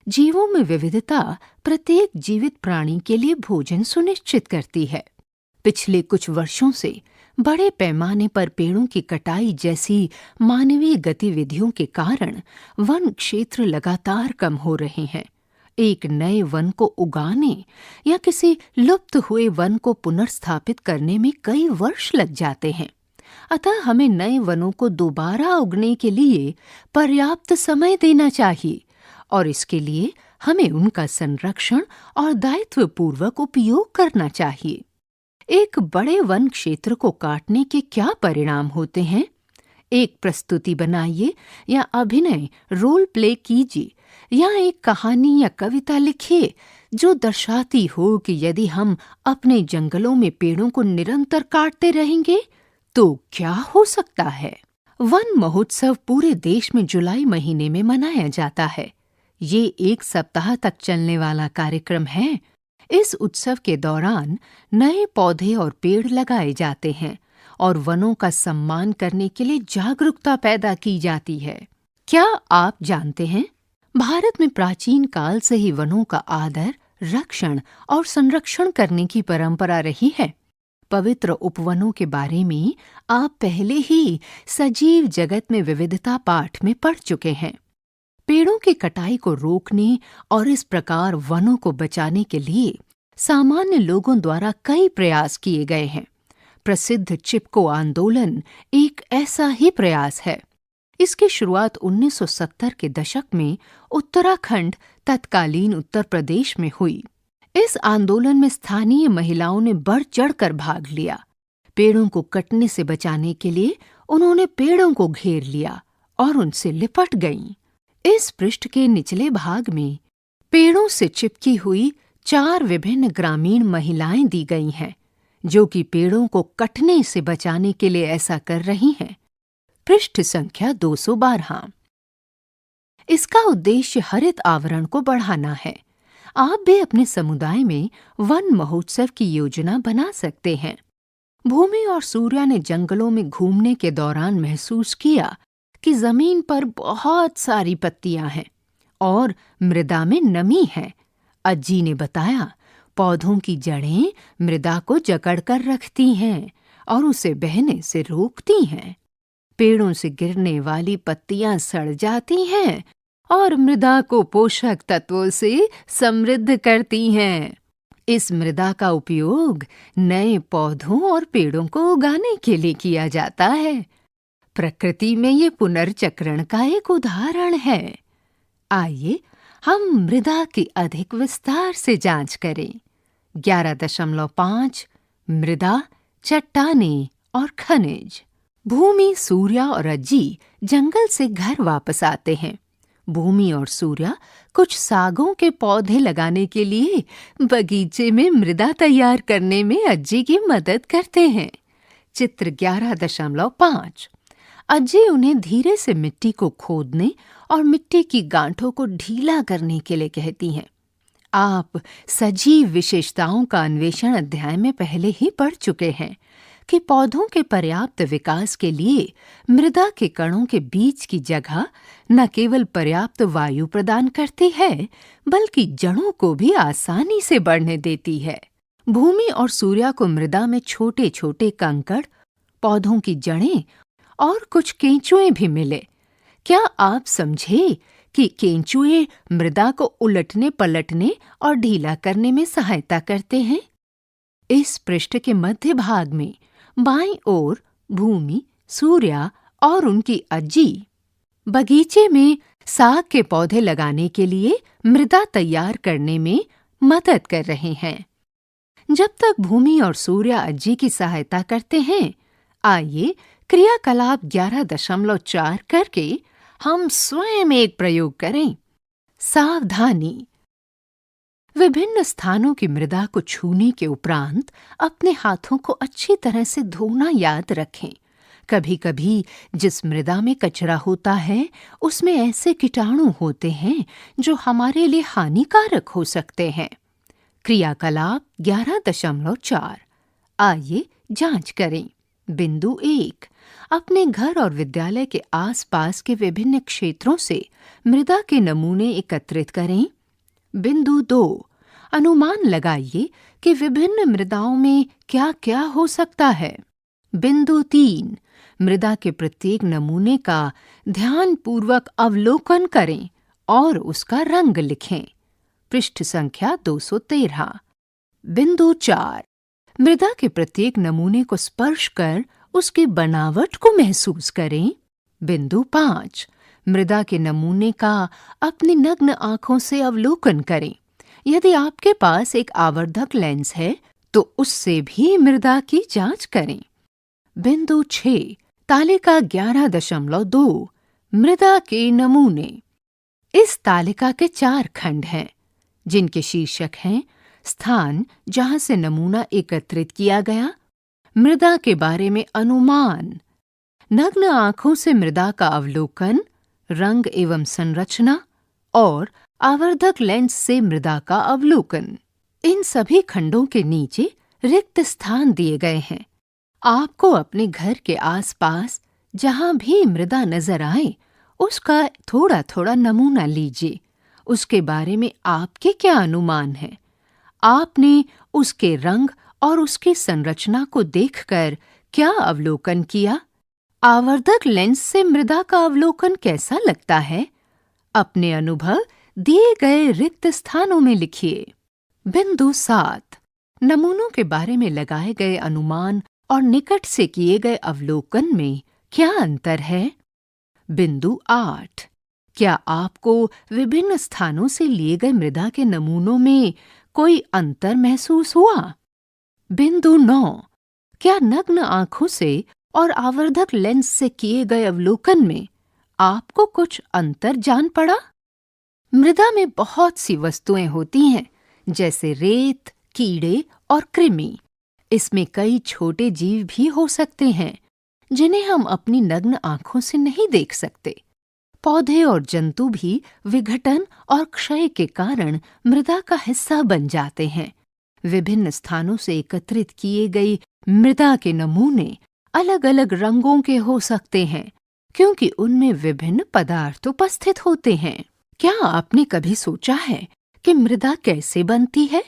B: जीवों में विविधता प्रत्येक जीवित प्राणी के लिए भोजन सुनिश्चित करती है। पिछले कुछ वर्षों से बड़े पैमाने पर पेड़ों की कटाई जैसी मानवीय गतिविधियों के कारण वन क्षेत्र लगातार कम हो रहे हैं। एक नए वन को उगाने या किसी लुप्त हुए वन को पुनर्स्थापित करने में कई वर्ष लग जाते हैं। अतः हमें नए वनों को दोबारा उगने के लिए पर्याप्त समय देना चाहिए और इसके लिए हमें उनका संरक्षण और दायित्वपूर्वक उपयोग करना चाहिए। एक बड़े वन क्षेत्र को काटने के क्या परिणाम होते हैं? एक प्रस्तुति बनाइए या अभिनय रोल प्ले कीजिए या एक कहानी या कविता लिखिए जो दर्शाती हो कि यदि हम अपने जंगलों में पेड़ों को निरंतर काटते रहेंगे तो क्या हो सकता है। वन महोत्सव पूरे देश में जुलाई महीने में मनाया जाता है। ये 1 सप्ताह तक चलने वाला कार्यक्रम है। इस उत्सव के दौरान नए पौधे और पेड़ लगाए जाते हैं और वनों का सम्मान करने के लिए जागरूकता पैदा की जाती है। क्या आप जानते हैं, भारत में प्राचीन काल से ही वनों का आदर, रक्षण और संरक्षण करने की परंपरा रही है। पवित्र उपवनों के बारे में आप पहले ही सजीव जगत में विविधता पाठ में पढ़ चुके हैं। पेड़ों की कटाई को रोकने और इस प्रकार वनों को बचाने के लिए सामान्य लोगों द्वारा कई प्रयास किए गए हैं। प्रसिद्ध चिपको आंदोलन एक ऐसा ही प्रयास है। इसकी शुरुआत 1970 के दशक में उत्तराखंड, तत्कालीन उत्तर प्रदेश में हुई। इस आंदोलन में स्थानीय महिलाओं ने बढ़ चढ़कर भाग लिया। पेड़ों को कटने से बचाने के लिए उन्होंने पेड़ों को घेर लिया और उनसे लिपट गईं। इस पृष्ठ के निचले भाग में पेड़ों से चिपकी हुई 4 विभिन्न ग्रामीण महिलाएं दी गई हैं, जो कि पेड़ों को कटने से बचाने के लिए ऐसा कर रही हैं। पृष्ठ संख्या 212। इसका उद्देश्य हरित आवरण को बढ़ाना है। आप भी अपने समुदाय में वन महोत्सव की योजना बना सकते हैं। भूमि और सूर्या ने जंगलों में घूमने के दौरान महसूस किया कि जमीन पर बहुत सारी पत्तियां हैं और मृदा में नमी है। अज्जी ने बताया, पौधों की जड़ें मृदा को जकड़ कर रखती हैं और उसे बहने से रोकती हैं। पेड़ों से गिरने वाली पत्तियां सड़ जाती हैं और मृदा को पोषक तत्वों से समृद्ध करती हैं। इस मृदा का उपयोग नए पौधों और पेड़ों को उगाने के लिए किया जाता है। प्रकृति में ये पुनर्चक्रण का एक उदाहरण है। आइए हम मृदा की अधिक विस्तार से जांच करें। 11.5 मृदा, चट्टानें और खनिज। भूमि, सूर्या और अज्जी जंगल से घर वापस आते हैं। भूमि और सूर्या कुछ सागों के पौधे लगाने के लिए बगीचे में मृदा तैयार करने में अज्जी की मदद करते हैं। चित्र 11.5। अज्जी उन्हें धीरे से मिट्टी को खोदने और मिट्टी की गांठों को ढीला करने के लिए कहती हैं। आप सजीव विशेषताओं का अन्वेषण अध्याय में पहले ही पढ़ चुके हैं। कि पौधों के पर्याप्त विकास के लिए मृदा के कणों के बीच की जगह न केवल पर्याप्त वायु प्रदान करती है, बल्कि जड़ों को भी आसानी से बढ़ने देती है। भूमि और सूर्य को मृदा में छोटे छोटे कंकड़, पौधों की जड़ें और कुछ केंचुए भी मिले। क्या आप समझे कि केंचुए मृदा को उलटने पलटने और ढीला करने में सहायता करते हैं? इस पृष्ठ के मध्य भाग में बाईं ओर भूमि, सूर्य और उनकी अज्जी बगीचे में साग के पौधे लगाने के लिए मृदा तैयार करने में मदद कर रहे हैं। जब तक भूमि और सूर्य अज्जी की सहायता करते हैं, आइए क्रियाकलाप 11.4 करके हम स्वयं एक प्रयोग करें। सावधानी। विभिन्न स्थानों की मृदा को छूने के उपरांत अपने हाथों को अच्छी तरह से धोना याद रखें। कभी-कभी जिस मृदा में कचरा होता है, उसमें ऐसे कीटाणु होते हैं जो हमारे लिए हानिकारक हो सकते हैं। क्रियाकलाप 11.4। आइए जांच करें। बिंदु 1, अपने घर और विद्यालय के आसपास के विभिन्न क्षेत्रों से मृदा के नमूने एकत्रित करें। बिंदु 2, अनुमान लगाइए कि विभिन्न मृदाओं में क्या-क्या हो सकता है। बिंदु 3, मृदा के प्रत्येक नमूने का ध्यानपूर्वक अवलोकन करें और उसका रंग लिखें। पृष्ठ संख्या 213। बिंदु 4, मृदा के प्रत्येक नमूने को स्पर्श कर उसकी बनावट को महसूस करें। बिंदु 5, मृदा के नमूने का अपनी नग्न आंखों से अवलोकन करें। यदि आपके पास एक आवर्धक लेंस है तो उससे भी मृदा की जांच करें। बिंदु 6, तालिका 11.2, मृदा के नमूने। इस तालिका के 4 खंड हैं, जिनके शीर्षक हैं स्थान जहां से नमूना एकत्रित किया गया, मृदा के बारे में अनुमान, नग्न आंखों से मृदा का अवलोकन, रंग एवं संरचना और आवर्धक लेंस से मृदा का अवलोकन। इन सभी खंडों के नीचे रिक्त स्थान दिए गए हैं। आपको अपने घर के आसपास जहां भी मृदा नजर आए, उसका थोड़ा थोड़ा नमूना लीजिए। उसके बारे में आपके क्या अनुमान हैं? आपने उसके रंग और उसकी संरचना को देखकर क्या अवलोकन किया? आवर्धक लेंस से मृदा का अवलोकन कैसा लगता है? अपने अनुभव दिए गए रिक्त स्थानों में लिखिए। बिंदु 7, नमूनों के बारे में लगाए गए अनुमान और निकट से किए गए अवलोकन में क्या अंतर है? बिंदु 8, क्या आपको विभिन्न स्थानों से लिए गए मृदा के नमूनों में कोई अंतर महसूस हुआ? बिंदु 9, क्या नग्न आंखों से और आवर्धक लेंस से किए गए अवलोकन में आपको कुछ अंतर जान पड़ा? मृदा में बहुत सी वस्तुएं होती हैं, जैसे रेत, कीड़े और कृमि। इसमें कई छोटे जीव भी हो सकते हैं, जिन्हें हम अपनी नग्न आंखों से नहीं देख सकते। पौधे और जंतु भी विघटन और क्षय के कारण मृदा का हिस्सा बन जाते हैं। विभिन्न स्थानों से एकत्रित किए गए मृदा के नमूने अलग-अलग रंगों के हो सकते हैं, क्योंकि उनमें विभिन्न पदार्थ उपस्थित होते हैं। क्या आपने कभी सोचा है कि मृदा कैसे बनती है?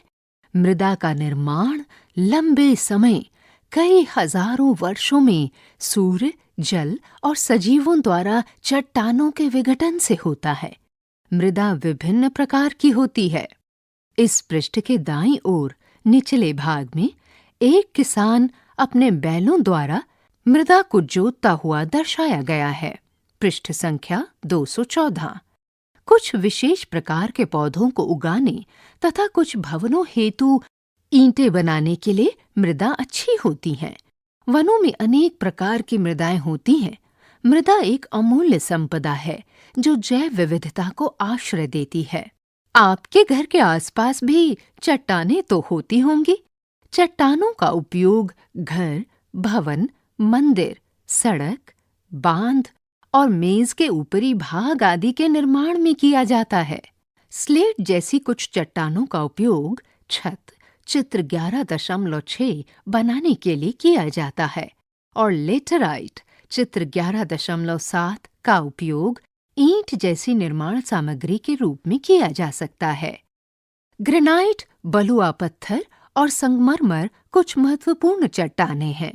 B: मृदा का निर्माण लंबे समय, कई हजारों वर्षों में सूर्य, जल और सजीवों द्वारा चट्टानों के विघटन से होता है। मृदा विभिन्न प्रकार की होती है। इस पृष्ठ के दाईं ओर निचले भाग में एक किसान अपने बैलों द्वारा मृदा को जोतता हुआ दर्शाया गया है। पृष्ठ संख्या 214। कुछ विशेष प्रकार के पौधों को उगाने तथा कुछ भवनों हेतु ईंटें बनाने के लिए मृदा अच्छी होती हैं। वनों में अनेक प्रकार की मृदाएं होती हैं। मृदा एक अमूल्य संपदा है जो जैव विविधता को आश्रय देती है। आपके घर के आसपास भी चट्टानें तो होती होंगी। चट्टानों का उपयोग घर, भवन, मंदिर, सड़क, बांध और मेज के ऊपरी भाग आदि के निर्माण में किया जाता है। स्लेट जैसी कुछ चट्टानों का उपयोग छत, चित्र 11.6 बनाने के लिए किया जाता है और लेटराइट चित्र 11.7 का उपयोग ईंट जैसी निर्माण सामग्री के रूप में किया जा सकता है। ग्रेनाइट, बलुआ पत्थर और संगमरमर कुछ महत्वपूर्ण चट्टानें हैं।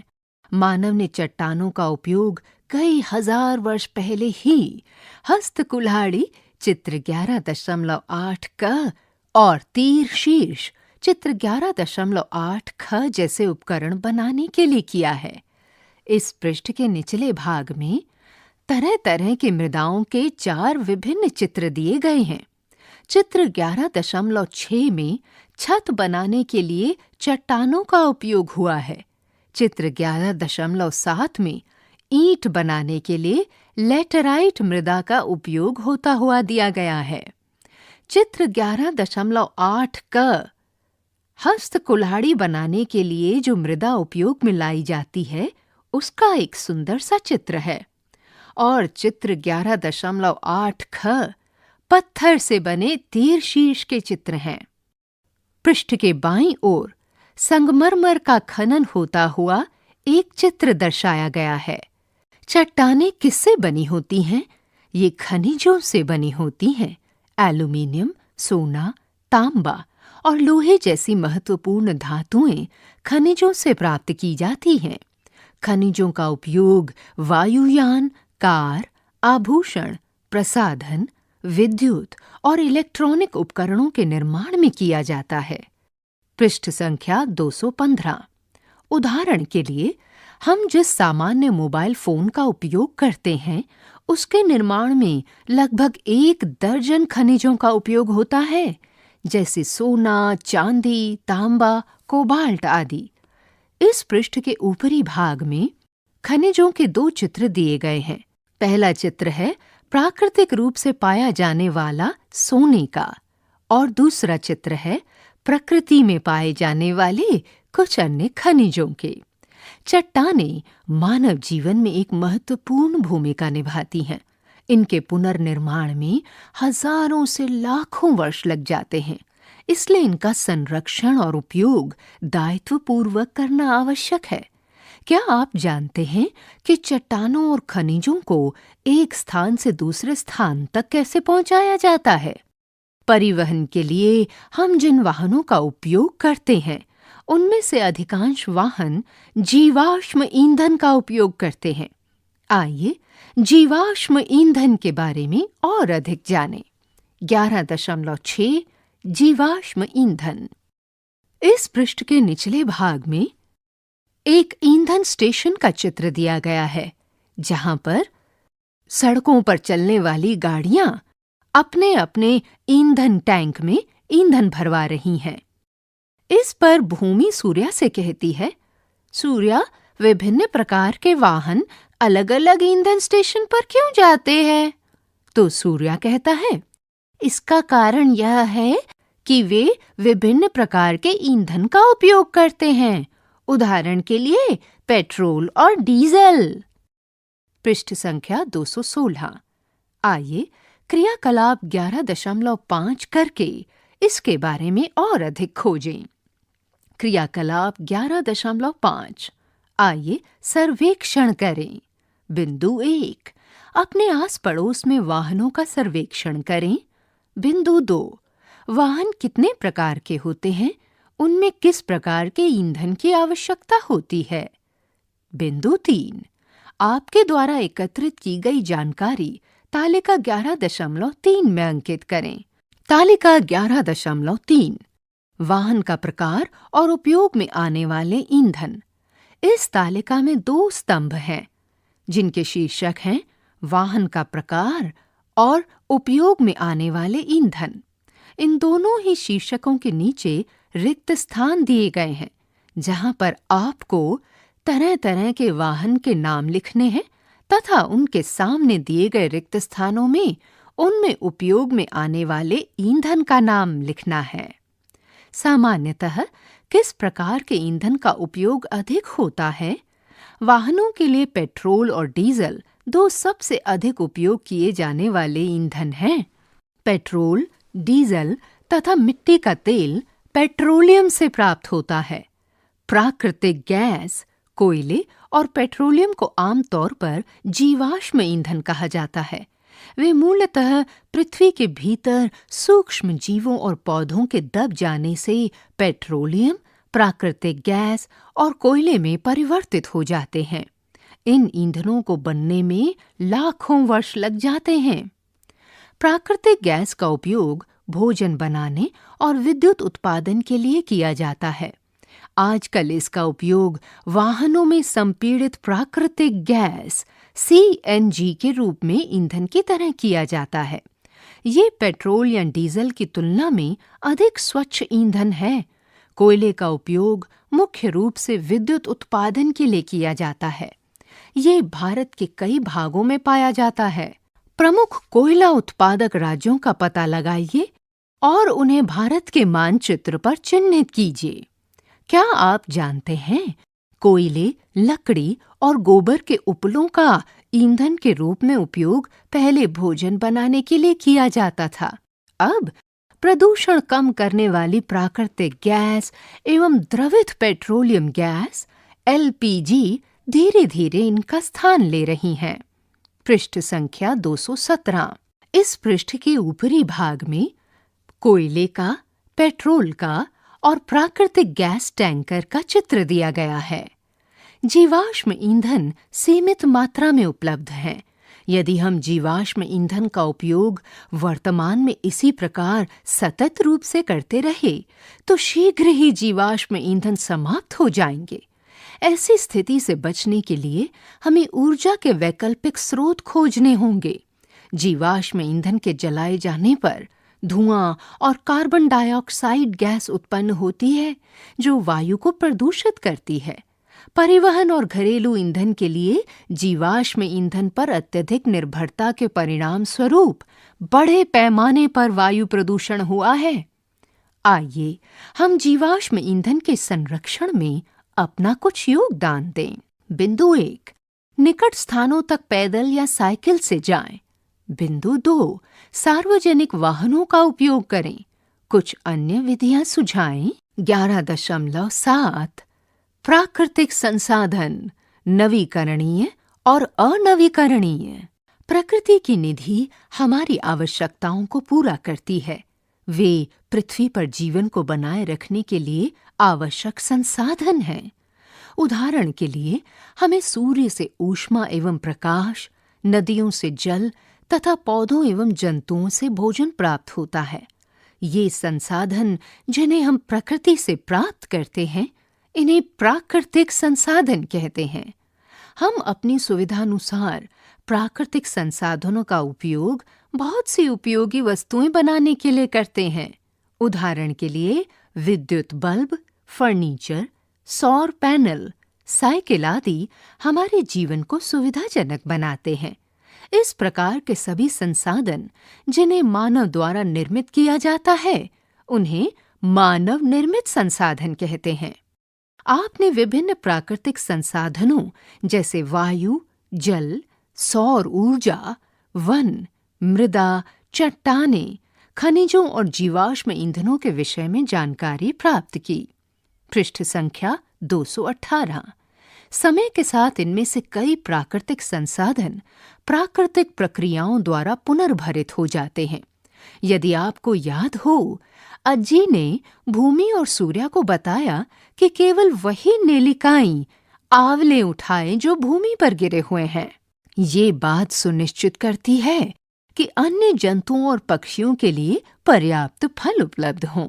B: मानव ने चट्टानों का उपयोग कई हजार वर्ष पहले ही हस्त कुल्हाड़ी चित्र 11.8 क और तीर शीर्ष चित्र 11.8 ख जैसे उपकरण बनाने के लिए किया है। इस पृष्ठ के निचले भाग में तरह तरह की मृदाओं के 4 विभिन्न चित्र दिए गए हैं। चित्र 11.6 में छत बनाने के लिए चट्टानों का उपयोग हुआ है। चित्र 11.7 में ईंट बनाने के लिए लेटराइट मृदा का उपयोग होता हुआ दिया गया है। चित्र 11.8 क हस्त कुल्हाड़ी बनाने के लिए जो मृदा उपयोग में लाई जाती है उसका एक सुंदर सा चित्र है और चित्र 11.8 ख पत्थर से बने तीर शीर्ष के चित्र हैं। पृष्ठ के बाईं ओर संगमरमर का खनन होता हुआ एक चित्र दर्शाया गया है। चट्टानें किससे बनी होती हैं? ये खनिजों से बनी होती हैं। एल्यूमीनियम, सोना, तांबा और लोहे जैसी महत्वपूर्ण धातुएं खनिजों से प्राप्त की जाती हैं। खनिजों का उपयोग वायुयान, कार, आभूषण, प्रसाधन, विद्युत और इलेक्ट्रॉनिक उपकरणों के निर्माण में किया जाता है। पृष्ठ संख्या 215। उदाहरण के लिए, हम जिस सामान्य मोबाइल फोन का उपयोग करते हैं उसके निर्माण में लगभग 1 दर्जन खनिजों का उपयोग होता है, जैसे सोना, चांदी, तांबा, कोबाल्ट आदि। इस पृष्ठ के ऊपरी भाग में खनिजों के 2 चित्र दिए गए हैं। पहला चित्र है प्राकृतिक रूप से पाया जाने वाला सोने का और दूसरा चित्र है प्रकृति में पाए जाने वाले कुछ अन्य खनिजों के। चट्टानें मानव जीवन में एक महत्वपूर्ण भूमिका निभाती हैं। इनके पुनर्निर्माण में हजारों से लाखों वर्ष लग जाते हैं, इसलिए इनका संरक्षण और उपयोग दायित्वपूर्वक करना आवश्यक है। क्या आप जानते हैं कि चट्टानों और खनिजों को एक स्थान से दूसरे स्थान तक कैसे पहुंचाया जाता है? परिवहन के लिए हम जिन वाहनों का उपयोग करते हैं उनमें से अधिकांश वाहन जीवाश्म ईंधन का उपयोग करते हैं। आइए जीवाश्म ईंधन के बारे में और अधिक जानें। 11.6 जीवाश्म ईंधन। इस पृष्ठ के निचले भाग में एक ईंधन स्टेशन का चित्र दिया गया है, जहां पर सड़कों पर चलने वाली गाड़ियां अपने अपने ईंधन टैंक में ईंधन भरवा रही हैं। इस पर भूमि सूर्या से कहती है, सूर्या, विभिन्न प्रकार के वाहन अलग अलग ईंधन स्टेशन पर क्यों जाते हैं? तो सूर्या कहता है, इसका कारण यह है कि वे विभिन्न प्रकार के ईंधन का उपयोग करते हैं, उदाहरण के लिए पेट्रोल और डीजल। पृष्ठ संख्या 216। आइए क्रियाकलाप 11.5 करके इसके बारे में और अधिक खोजें। क्रियाकलाप 11.5। आइए सर्वेक्षण करें। बिंदु 1, अपने आस पड़ोस में वाहनों का सर्वेक्षण करें। बिंदु 2, वाहन कितने प्रकार के होते हैं, उनमें किस प्रकार के ईंधन की आवश्यकता होती है। बिंदु 3, आपके द्वारा एकत्रित की गई जानकारी तालिका 11.3 में अंकित करें। तालिका 11.3, वाहन का प्रकार और उपयोग में आने वाले ईंधन। इस तालिका में 2 स्तंभ हैं, जिनके शीर्षक हैं वाहन का प्रकार और उपयोग में आने वाले ईंधन। इन दोनों ही शीर्षकों के नीचे रिक्त स्थान दिए गए हैं, जहां पर आपको तरह तरह के वाहन के नाम लिखने हैं तथा उनके सामने दिए गए रिक्त स्थानों में उनमें उपयोग में आने वाले ईंधन का नाम लिखना है। सामान्यतः किस प्रकार के ईंधन का उपयोग अधिक होता है? वाहनों के लिए पेट्रोल और डीजल 2 सबसे अधिक उपयोग किए जाने वाले ईंधन हैं। पेट्रोल, डीजल तथा मिट्टी का तेल पेट्रोलियम से प्राप्त होता है। प्राकृतिक गैस, कोयले और पेट्रोलियम को आमतौर पर जीवाश्म ईंधन कहा जाता है। वे मूलतः पृथ्वी के भीतर सूक्ष्म जीवों और पौधों के दब जाने से पेट्रोलियम, प्राकृतिक गैस और कोयले में परिवर्तित हो जाते हैं। इन ईंधनों को बनने में लाखों वर्ष लग जाते हैं। प्राकृतिक गैस का उपयोग भोजन बनाने और विद्युत उत्पादन के लिए किया जाता है। आजकल इसका उपयोग वाहनों में संपीड़ित प्राकृतिक गैस CNG के रूप में ईंधन की तरह किया जाता है। ये पेट्रोल या डीजल की तुलना में अधिक स्वच्छ ईंधन है। कोयले का उपयोग मुख्य रूप से विद्युत उत्पादन के लिए किया जाता है। ये भारत के कई भागों में पाया जाता है। प्रमुख कोयला उत्पादक राज्यों का पता लगाइए और उन्हें भारत के मानचित्र पर चिह्नित कीजिए। क्या आप जानते हैं, कोयले, लकड़ी और गोबर के उपलों का ईंधन के रूप में उपयोग पहले भोजन बनाने के लिए किया जाता था। अब प्रदूषण कम करने वाली प्राकृतिक गैस एवं द्रवित पेट्रोलियम गैस LPG धीरे धीरे इनका स्थान ले रही हैं। पृष्ठ संख्या 217। इस पृष्ठ के ऊपरी भाग में कोयले का, पेट्रोल का और प्राकृतिक गैस टैंकर का चित्र दिया गया है। जीवाश्म ईंधन सीमित मात्रा में उपलब्ध हैं। यदि हम जीवाश्म ईंधन का उपयोग वर्तमान में इसी प्रकार सतत रूप से करते रहे तो शीघ्र ही जीवाश्म ईंधन समाप्त हो जाएंगे। ऐसी स्थिति से बचने के लिए हमें ऊर्जा के वैकल्पिक स्रोत खोजने होंगे। जीवाश्म ईंधन के जलाए जाने पर धुआं और कार्बन डाइऑक्साइड गैस उत्पन्न होती है, जो वायु को प्रदूषित करती है। परिवहन और घरेलू ईंधन के लिए जीवाश्म ईंधन पर अत्यधिक निर्भरता के परिणाम स्वरूप बड़े पैमाने पर वायु प्रदूषण हुआ है। आइए हम जीवाश्म ईंधन के संरक्षण में अपना कुछ योगदान दें। बिंदु 1, निकट स्थानों तक पैदल या साइकिल से जाएं। बिंदु 2, सार्वजनिक वाहनों का उपयोग करें। कुछ अन्य विधियां सुझाएं। 11.7 प्राकृतिक संसाधन, नवीकरणीय और अनवीकरणीय। प्रकृति की निधि हमारी आवश्यकताओं को पूरा करती है। वे पृथ्वी पर जीवन को बनाए रखने के लिए आवश्यक संसाधन हैं। उदाहरण के लिए हमें सूर्य से ऊष्मा एवं प्रकाश, नदियों से जल तथा पौधों एवं जंतुओं से भोजन प्राप्त होता है। ये संसाधन जिन्हें हम प्रकृति से प्राप्त करते हैं, इन्हें प्राकृतिक संसाधन कहते हैं। हम अपनी सुविधानुसार प्राकृतिक संसाधनों का उपयोग बहुत सी उपयोगी वस्तुएं बनाने के लिए करते हैं। उदाहरण के लिए विद्युत बल्ब, फर्नीचर, सौर पैनल, साइकिल आदि हमारे जीवन को सुविधाजनक बनाते हैं। इस प्रकार के सभी संसाधन जिन्हें मानव द्वारा निर्मित किया जाता है, उन्हें मानव निर्मित संसाधन कहते हैं। आपने विभिन्न प्राकृतिक संसाधनों जैसे वायु, जल, सौर ऊर्जा, वन, मृदा, चट्टानें, खनिजों और जीवाश्म ईंधनों के विषय में जानकारी प्राप्त की। पृष्ठ संख्या 218। समय के साथ इनमें से कई प्राकृतिक संसाधन प्राकृतिक प्रक्रियाओं द्वारा पुनर्भरित हो जाते हैं। यदि आपको याद हो, अज्जी ने भूमि और सूर्य को बताया कि केवल वही नेलिकाएं आंवले उठाएं जो भूमि पर गिरे हुए हैं। ये बात सुनिश्चित करती है कि अन्य जंतुओं और पक्षियों के लिए पर्याप्त फल उपलब्ध हों।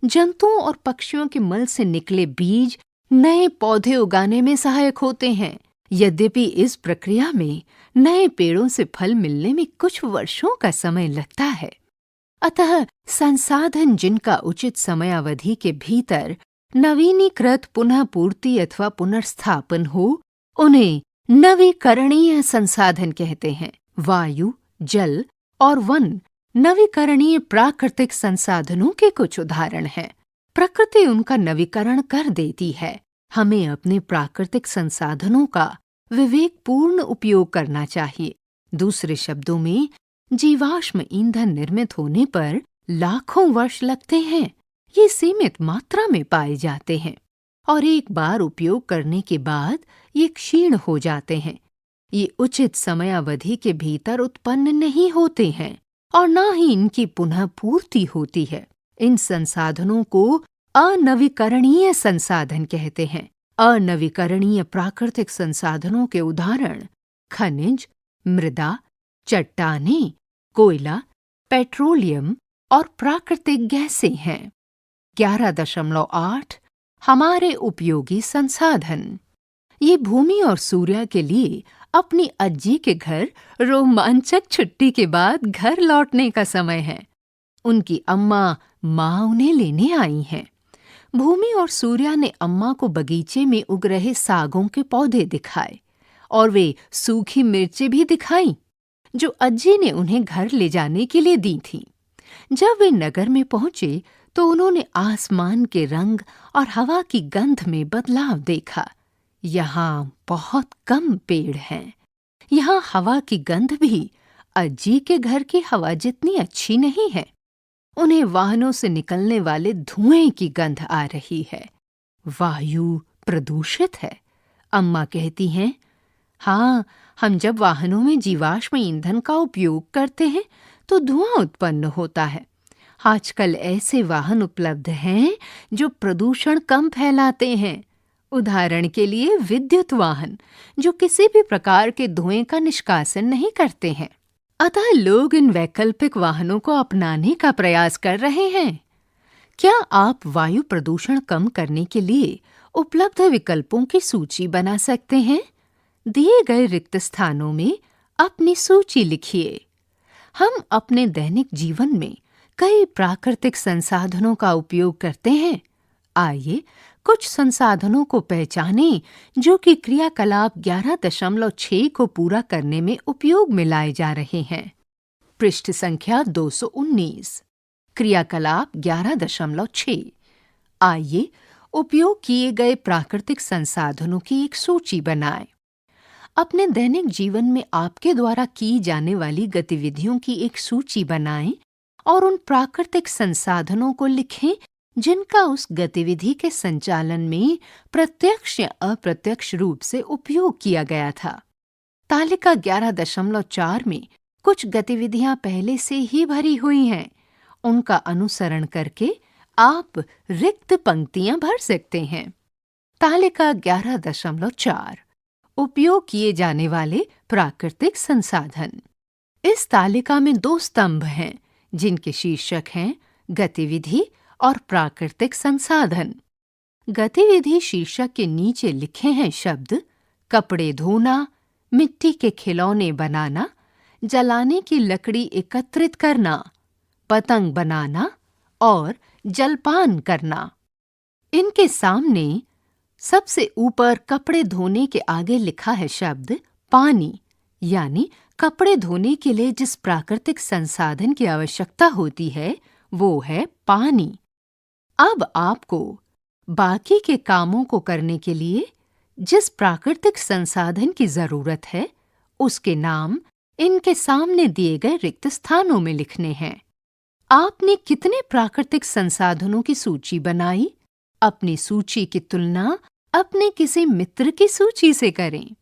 B: जंतुओं और पक्षियों के मल से निकले बीज नए पौधे उगाने में सहायक होते हैं। यद्यपि इस प्रक्रिया में नए पेड़ों से फल मिलने में कुछ वर्षों का समय लगता है। अतः संसाधन जिनका उचित समयावधि के भीतर नवीनीकृत पुनः पूर्ति अथवा पुनर्स्थापन हो, उन्हें नवीकरणीय संसाधन कहते हैं। वायु, जल और वन नवीकरणीय प्राकृतिक संसाधनों के कुछ उदाहरण हैं। प्रकृति उनका नवीकरण कर देती है। हमें अपने प्राकृतिक संसाधनों का विवेकपूर्ण उपयोग करना चाहिए। दूसरे शब्दों में, जीवाश्म ईंधन निर्मित होने पर लाखों वर्ष लगते हैं। ये सीमित मात्रा में पाए जाते हैं और एक बार उपयोग करने के बाद ये क्षीण हो जाते हैं। ये उचित समयावधि के भीतर उत्पन्न नहीं होते हैं और न ही इनकी पुनः पूर्ति होती है। इन संसाधनों को अनवीकरणीय संसाधन कहते हैं। अनवीकरणीय प्राकृतिक संसाधनों के उदाहरण खनिज, मृदा, चट्टानें, कोयला, पेट्रोलियम और प्राकृतिक गैसें हैं। 11.8 हमारे उपयोगी संसाधन। ये भूमि और सूर्य के लिए अपनी अज्जी के घर रोमांचक छुट्टी के बाद घर लौटने का समय है। उनकी अम्मा माँ उन्हें लेने आई हैं। भूमि और सूर्या ने अम्मा को बगीचे में उग रहे सागों के पौधे दिखाए और वे सूखी मिर्चें भी दिखाई जो अज्जी ने उन्हें घर ले जाने के लिए दी थीं। जब वे नगर में पहुंचे तो उन्होंने आसमान के रंग और हवा की गंध में बदलाव देखा। यहाँ बहुत कम पेड़ हैं। यहाँ हवा की गंध भी अज्जी के घर की हवा जितनी अच्छी नहीं है। उन्हें वाहनों से निकलने वाले धुएं की गंध आ रही है। वायु प्रदूषित है। अम्मा कहती हैं, हाँ, हम जब वाहनों में जीवाश्म ईंधन का उपयोग करते हैं तो धुआं उत्पन्न होता है। आजकल ऐसे वाहन उपलब्ध हैं जो प्रदूषण कम फैलाते हैं। उदाहरण के लिए विद्युत वाहन जो किसी भी प्रकार के धुएं का निष्कासन नहीं करते हैं। अतः लोग इन वैकल्पिक वाहनों को अपनाने का प्रयास कर रहे हैं। क्या आप वायु प्रदूषण कम करने के लिए उपलब्ध विकल्पों की सूची बना सकते हैं? दिए गए रिक्त स्थानों में अपनी सूची लिखिए। हम अपने दैनिक जीवन में कई प्राकृतिक संसाधनों का उपयोग करते हैं। आइए कुछ संसाधनों को पहचानें जो कि क्रियाकलाप 11.6 को पूरा करने में उपयोग में लाए जा रहे हैं। पृष्ठ संख्या 219। क्रियाकलाप 11.6। आइए उपयोग किए गए प्राकृतिक संसाधनों की एक सूची बनाएं। अपने दैनिक जीवन में आपके द्वारा की जाने वाली गतिविधियों की एक सूची बनाएं और उन प्राकृतिक संसाधनों को लिखें जिनका उस गतिविधि के संचालन में प्रत्यक्ष या अप्रत्यक्ष रूप से उपयोग किया गया था। तालिका 11.4 में कुछ गतिविधियां पहले से ही भरी हुई हैं। उनका अनुसरण करके आप रिक्त पंक्तियां भर सकते हैं। तालिका 11.4 उपयोग किए जाने वाले प्राकृतिक संसाधन। इस तालिका में 2 स्तंभ हैं जिनके शीर्षक हैं गतिविधि और प्राकृतिक संसाधन। गतिविधि शीर्षक के नीचे लिखे हैं शब्द कपड़े धोना, मिट्टी के खिलौने बनाना, जलाने की लकड़ी एकत्रित करना, पतंग बनाना और जलपान करना। इनके सामने सबसे ऊपर कपड़े धोने के आगे लिखा है शब्द पानी, यानी कपड़े धोने के लिए जिस प्राकृतिक संसाधन की आवश्यकता होती है वो है पानी। अब आपको बाकी के कामों को करने के लिए जिस प्राकृतिक संसाधन की जरूरत है उसके नाम इनके सामने दिए गए रिक्त स्थानों में लिखने हैं। आपने कितने प्राकृतिक संसाधनों की सूची बनाई? अपनी सूची की तुलना अपने किसी मित्र की सूची से करें।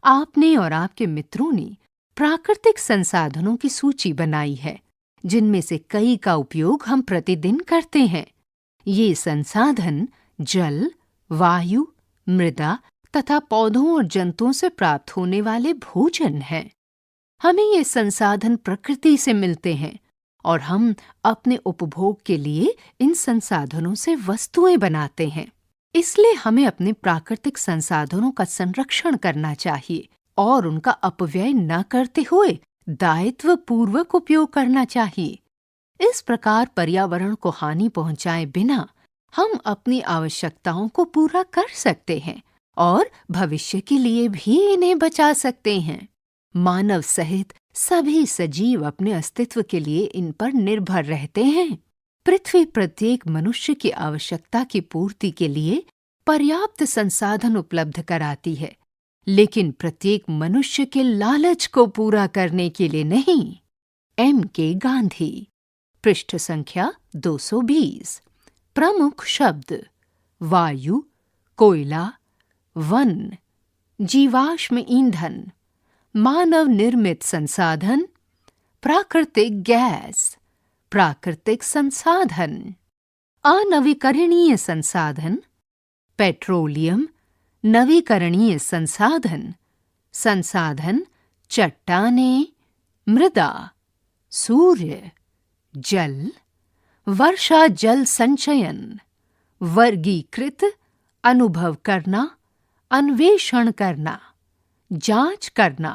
B: आपने और आपके मित्रों ने प्राकृतिक संसाधनों की सूची बनाई है जिनमें से कई का उपयोग हम प्रतिदिन करते हैं। ये संसाधन जल, वायु, मृदा तथा पौधों और जंतुओं से प्राप्त होने वाले भोजन हैं। हमें ये संसाधन प्रकृति से मिलते हैं और हम अपने उपभोग के लिए इन संसाधनों से वस्तुएं बनाते हैं। इसलिए हमें अपने प्राकृतिक संसाधनों का संरक्षण करना चाहिए और उनका अपव्यय न करते हुए दायित्वपूर्वक उपयोग करना चाहिए। इस प्रकार पर्यावरण को हानि पहुंचाए बिना हम अपनी आवश्यकताओं को पूरा कर सकते हैं और भविष्य के लिए भी इन्हें बचा सकते हैं। मानव सहित सभी सजीव अपने अस्तित्व के लिए इन पर निर्भर रहते हैं। पृथ्वी प्रत्येक मनुष्य की आवश्यकता की पूर्ति के लिए पर्याप्त संसाधन उपलब्ध कराती है, लेकिन प्रत्येक मनुष्य के लालच को पूरा करने के लिए नहीं। M.K. गांधी। पृष्ठ संख्या 220। प्रमुख शब्द वायु, कोयला, वन, जीवाश्म ईंधन, मानव निर्मित संसाधन, प्राकृतिक गैस, प्राकृतिक संसाधन, अनवीकरणीय संसाधन, पेट्रोलियम, नवीकरणीय संसाधन, संसाधन, चट्टानें, मृदा, सूर्य, जल, वर्षा जल संचयन, वर्गीकृत, अनुभव करना, अन्वेषण करना, जांच करना,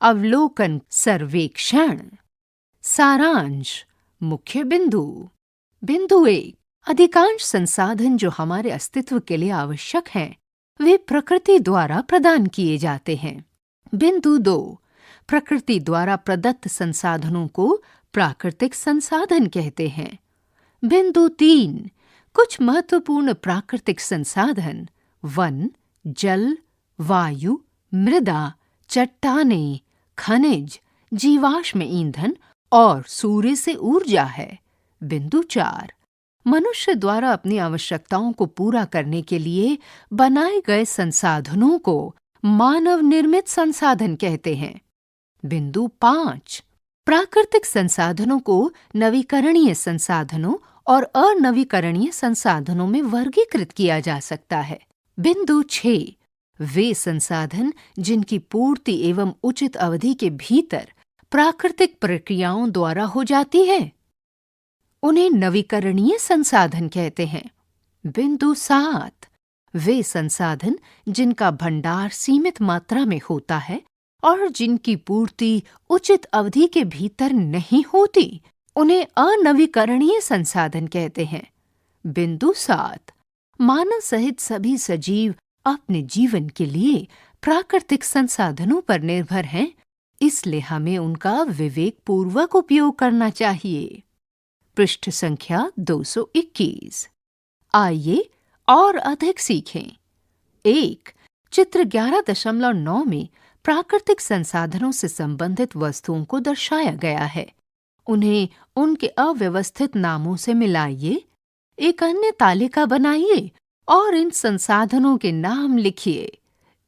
B: अवलोकन, सर्वेक्षण। सारांश, मुख्य बिंदु। बिंदु 1, अधिकांश संसाधन जो हमारे अस्तित्व के लिए आवश्यक हैं, वे प्रकृति द्वारा प्रदान किए जाते हैं। बिंदु 2, प्रकृति द्वारा प्रदत्त संसाधनों को प्राकृतिक संसाधन कहते हैं। बिंदु 3, कुछ महत्वपूर्ण प्राकृतिक संसाधन वन, जल, वायु, मृदा, चट्टानें, खनिज, जीवाश्म ईंधन और सूर्य से ऊर्जा है। बिंदु 4, मनुष्य द्वारा अपनी आवश्यकताओं को पूरा करने के लिए बनाए गए संसाधनों को मानव निर्मित संसाधन कहते हैं। बिंदु 5, प्राकृतिक संसाधनों को नवीकरणीय संसाधनों और अनवीकरणीय संसाधनों में वर्गीकृत किया जा सकता है। बिंदु 6, वे संसाधन जिनकी पूर्ति एवं उचित अवधि के भीतर प्राकृतिक प्रक्रियाओं द्वारा हो जाती है, उन्हें नवीकरणीय संसाधन कहते हैं। बिंदु 7, वे संसाधन जिनका भंडार सीमित मात्रा में होता है और जिनकी पूर्ति उचित अवधि के भीतर नहीं होती, उन्हें अनवीकरणीय संसाधन कहते हैं। बिंदु 7, मानव सहित सभी सजीव अपने जीवन के लिए प्राकृतिक संसाधनों पर निर्भर हैं, इसलिए हमें उनका विवेकपूर्वक उपयोग करना चाहिए। पृष्ठ संख्या 221। आइए और अधिक सीखें। 1. चित्र 11.9 में प्राकृतिक संसाधनों से संबंधित वस्तुओं को दर्शाया गया है। उन्हें उनके अव्यवस्थित नामों से मिलाइए। एक अन्य तालिका बनाइए और इन संसाधनों के नाम लिखिए।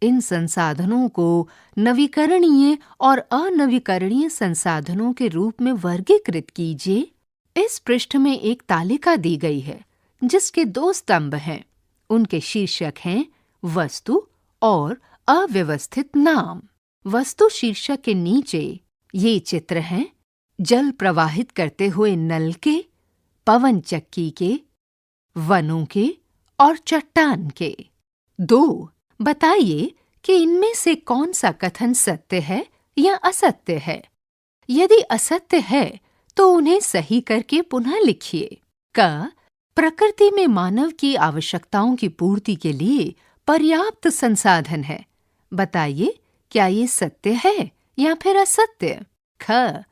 B: इन संसाधनों को नवीकरणीय और अनवीकरणीय संसाधनों के रूप में वर्गीकृत कीजिए। इस पृष्ठ में एक तालिका दी गई है जिसके 2 स्तंभ हैं। उनके शीर्षक हैं वस्तु और अव्यवस्थित नाम। वस्तु शीर्षक के नीचे ये चित्र हैं जल प्रवाहित करते हुए नल के, पवन चक्की के, वनों के और चट्टान के। 2. बताइए कि इनमें से कौन सा कथन सत्य है या असत्य है। यदि असत्य है तो उन्हें सही करके पुनः लिखिए। क. प्रकृति में मानव की आवश्यकताओं की पूर्ति के लिए पर्याप्त संसाधन है। बताइए क्या ये सत्य है या फिर असत्य। ख.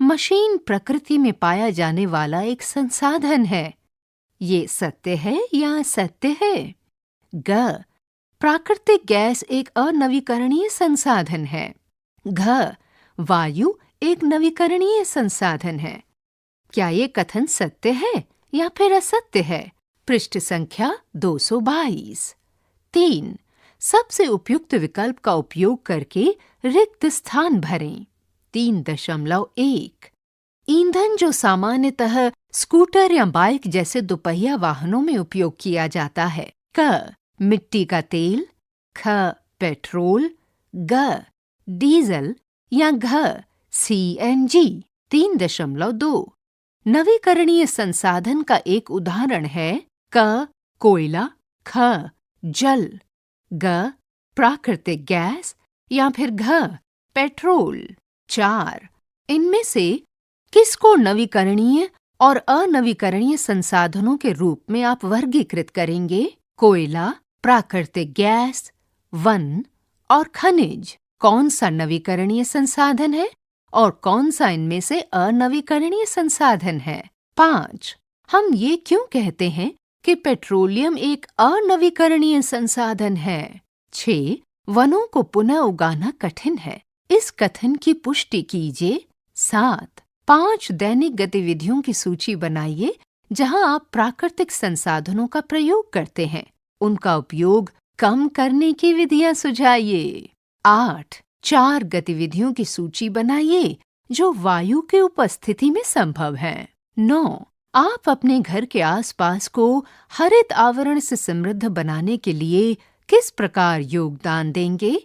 B: मशीन प्रकृति में पाया जाने वाला एक संसाधन है। ये सत्य है या असत्य है। ग. प्राकृतिक गैस एक अनवीकरणीय संसाधन है। घ. वायु एक नवीकरणीय संसाधन है। क्या ये कथन सत्य है या फिर असत्य है। पृष्ठ संख्या 222। 3. सबसे उपयुक्त विकल्प का उपयोग करके रिक्त स्थान भरें। 3.1 ईंधन जो सामान्यतः स्कूटर या बाइक जैसे दोपहिया वाहनों में उपयोग किया जाता है। क. मिट्टी का तेल। ख. पेट्रोल। ग. डीजल या घ. CNG। 3.2 नवीकरणीय संसाधन का एक उदाहरण है क. कोयला। ख. जल। ग. प्राकृतिक गैस या फिर घ. पेट्रोल। 4. इनमें से किसको नवीकरणीय और अनवीकरणीय संसाधनों के रूप में आप वर्गीकृत करेंगे। कोयला, प्राकृतिक गैस, वन और खनिज। कौन सा नवीकरणीय संसाधन है और कौन सा इनमें से अनवीकरणीय संसाधन है। 5. हम ये क्यों कहते हैं कि पेट्रोलियम एक अनवीकरणीय संसाधन है। 6. वनों को पुनः उगाना कठिन है। इस कथन की पुष्टि कीजिए। 7. 5 दैनिक गतिविधियों की सूची बनाइए जहां आप प्राकृतिक संसाधनों का प्रयोग करते हैं, उनका उपयोग कम करने की विधियां सुझाइए। 8. 4 गतिविधियों की सूची बनाइए जो वायु की उपस्थिति में संभव हैं। 9. आप अपने घर के आसपास को हरित आवरण से समृद्ध बनाने के लिए किस प्रकार योगदान देंगे?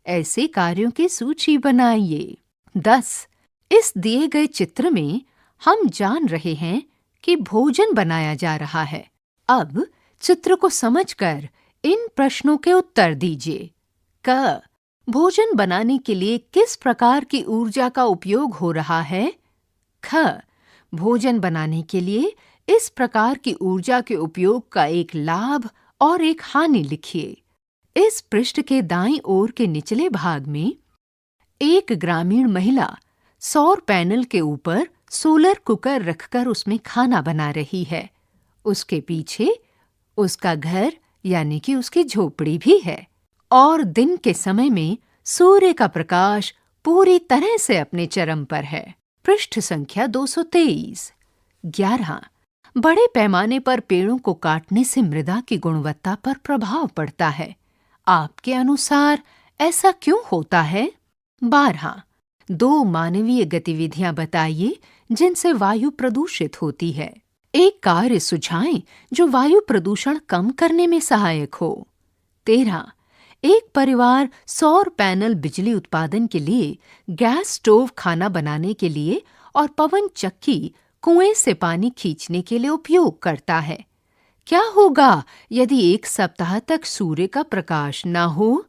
B: ऐसे कार्यों की सूची बनाइए। 10. इस दिए गए चित्र में हम जान रहे हैं कि भोजन बनाया जा रहा है। अब चित्र को समझकर इन प्रश्नों के उत्तर दीजिए। क. भोजन बनाने के लिए किस प्रकार की ऊर्जा का उपयोग हो रहा है? ख. भोजन बनाने के लिए इस प्रकार की ऊर्जा के उपयोग का एक लाभ और एक हानि लिखिए। इस पृष्ठ के दाईं ओर के निचले भाग में एक ग्रामीण महिला सौर पैनल के ऊपर सोलर कुकर रखकर उसमें खाना बना रही है। उसके पीछे उसका घर यानी कि उसकी झोपड़ी भी है और दिन के समय में सूर्य का प्रकाश पूरी तरह से अपने चरम पर है। पृष्ठ संख्या 223। 11. बड़े पैमाने पर पेड़ों को काटने से मृदा की गुणवत्ता पर प्रभाव पड़ता है। आपके अनुसार ऐसा क्यों होता है? 12. 2 मानवीय गतिविधियां बताइए जिनसे वायु प्रदूषित होती है। एक कार्य सुझाएं जो वायु प्रदूषण कम करने में सहायक हो। 13. एक परिवार सौर पैनल बिजली उत्पादन के लिए, गैस स्टोव खाना बनाने के लिए और पवन चक्की कुएं से पानी खींचने के लिए उपयोग करता है। क्या होगा यदि एक सप्ताह तक सूर्य का प्रकाश न हो?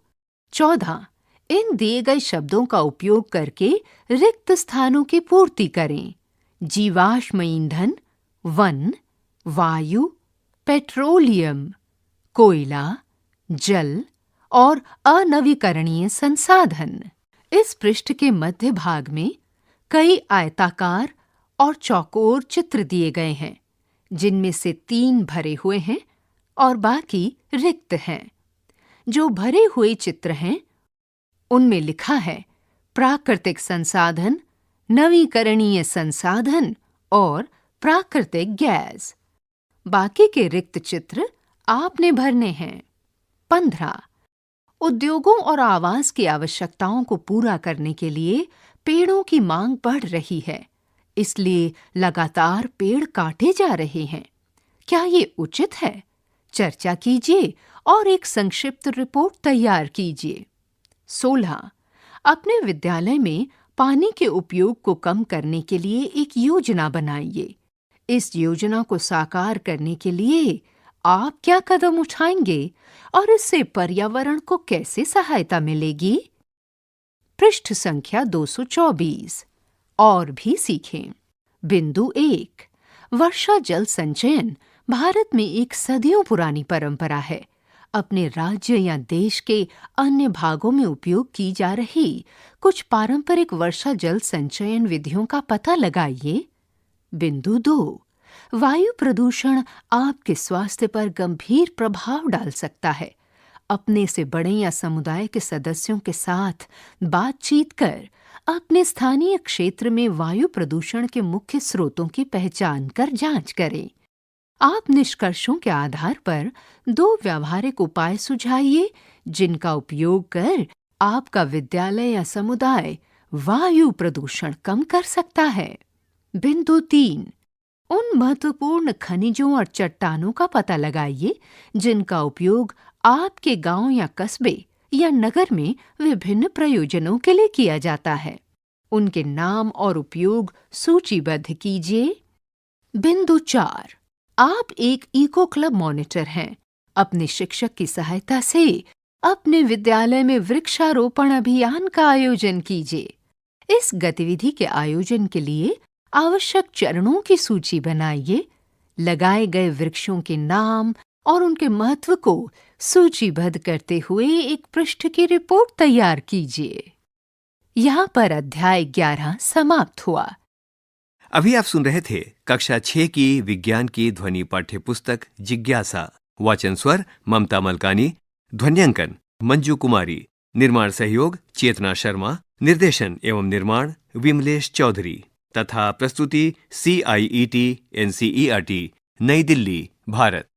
B: 14. इन दिए गए शब्दों का उपयोग करके रिक्त स्थानों की पूर्ति करें। जीवाश्म ईंधन, वन, वायु, पेट्रोलियम, कोयला, जल और अनवीकरणीय संसाधन। इस पृष्ठ के मध्य भाग में कई आयताकार और चौकोर चित्र दिए गए हैं, जिनमें से 3 भरे हुए हैं और बाकी रिक्त हैं। जो भरे हुए चित्र हैं, उनमें लिखा है प्राकृतिक संसाधन, नवीकरणीय संसाधन और प्राकृतिक गैस। बाकी के रिक्त चित्र आपने भरने हैं। 15. उद्योगों और आवास की आवश्यकताओं को पूरा करने के लिए पेड़ों की मांग बढ़ रही है, इसलिए लगातार पेड़ काटे जा रहे हैं। क्या ये उचित है? चर्चा कीजिए और एक संक्षिप्त रिपोर्ट तैयार कीजिए। 16. अपने विद्यालय में पानी के उपयोग को कम करने के लिए एक योजना बनाइए। इस योजना को साकार करने के लिए आप क्या कदम उठाएंगे और इससे पर्यावरण को कैसे सहायता मिलेगी? पृष्ठ संख्या 224। और भी सीखें। बिंदु 1. वर्षा जल संचयन भारत में एक सदियों पुरानी परंपरा है। अपने राज्य या देश के अन्य भागों में उपयोग की जा रही कुछ पारंपरिक वर्षा जल संचयन विधियों का पता लगाइए। बिंदु 2. वायु प्रदूषण आपके स्वास्थ्य पर गंभीर प्रभाव डाल सकता है। अपने से बड़े या समुदाय के सदस्यों के साथ बातचीत कर अपने स्थानीय क्षेत्र में वायु प्रदूषण के मुख्य स्रोतों की पहचान कर जांच करें। आप निष्कर्षों के आधार पर 2 व्यावहारिक उपाय सुझाइए जिनका उपयोग कर आपका विद्यालय या समुदाय वायु प्रदूषण कम कर सकता है। बिंदु 3. उन महत्वपूर्ण खनिजों और चट्टानों का पता लगाइए जिनका उपयोग आपके गांव या कस्बे या नगर में विभिन्न प्रयोजनों के लिए किया जाता है। उनके नाम और उपयोग सूचीबद्ध कीजिए। बिंदु 4. आप एक इको क्लब मॉनिटर हैं। अपने शिक्षक की सहायता से अपने विद्यालय में वृक्षारोपण अभियान का आयोजन कीजिए। इस गतिविधि के आयोजन के लिए आवश्यक चरणों की सूची बनाइए। लगाए गए वृक्षों के नाम और उनके महत्व को सूचीबद्ध करते हुए एक पृष्ठ की रिपोर्ट तैयार कीजिए। यहाँ पर अध्याय 11 समाप्त हुआ।
A: अभी आप सुन रहे थे कक्षा 6 की विज्ञान की ध्वनि पाठ्य पुस्तक जिज्ञासा। वाचन स्वर ममता मलकानी, ध्वन्यांकन मंजू कुमारी, निर्माण सहयोग चेतना शर्मा, निर्देशन एवं निर्माण विमलेश चौधरी तथा प्रस्तुति CIET NCERT नई दिल्ली, भारत।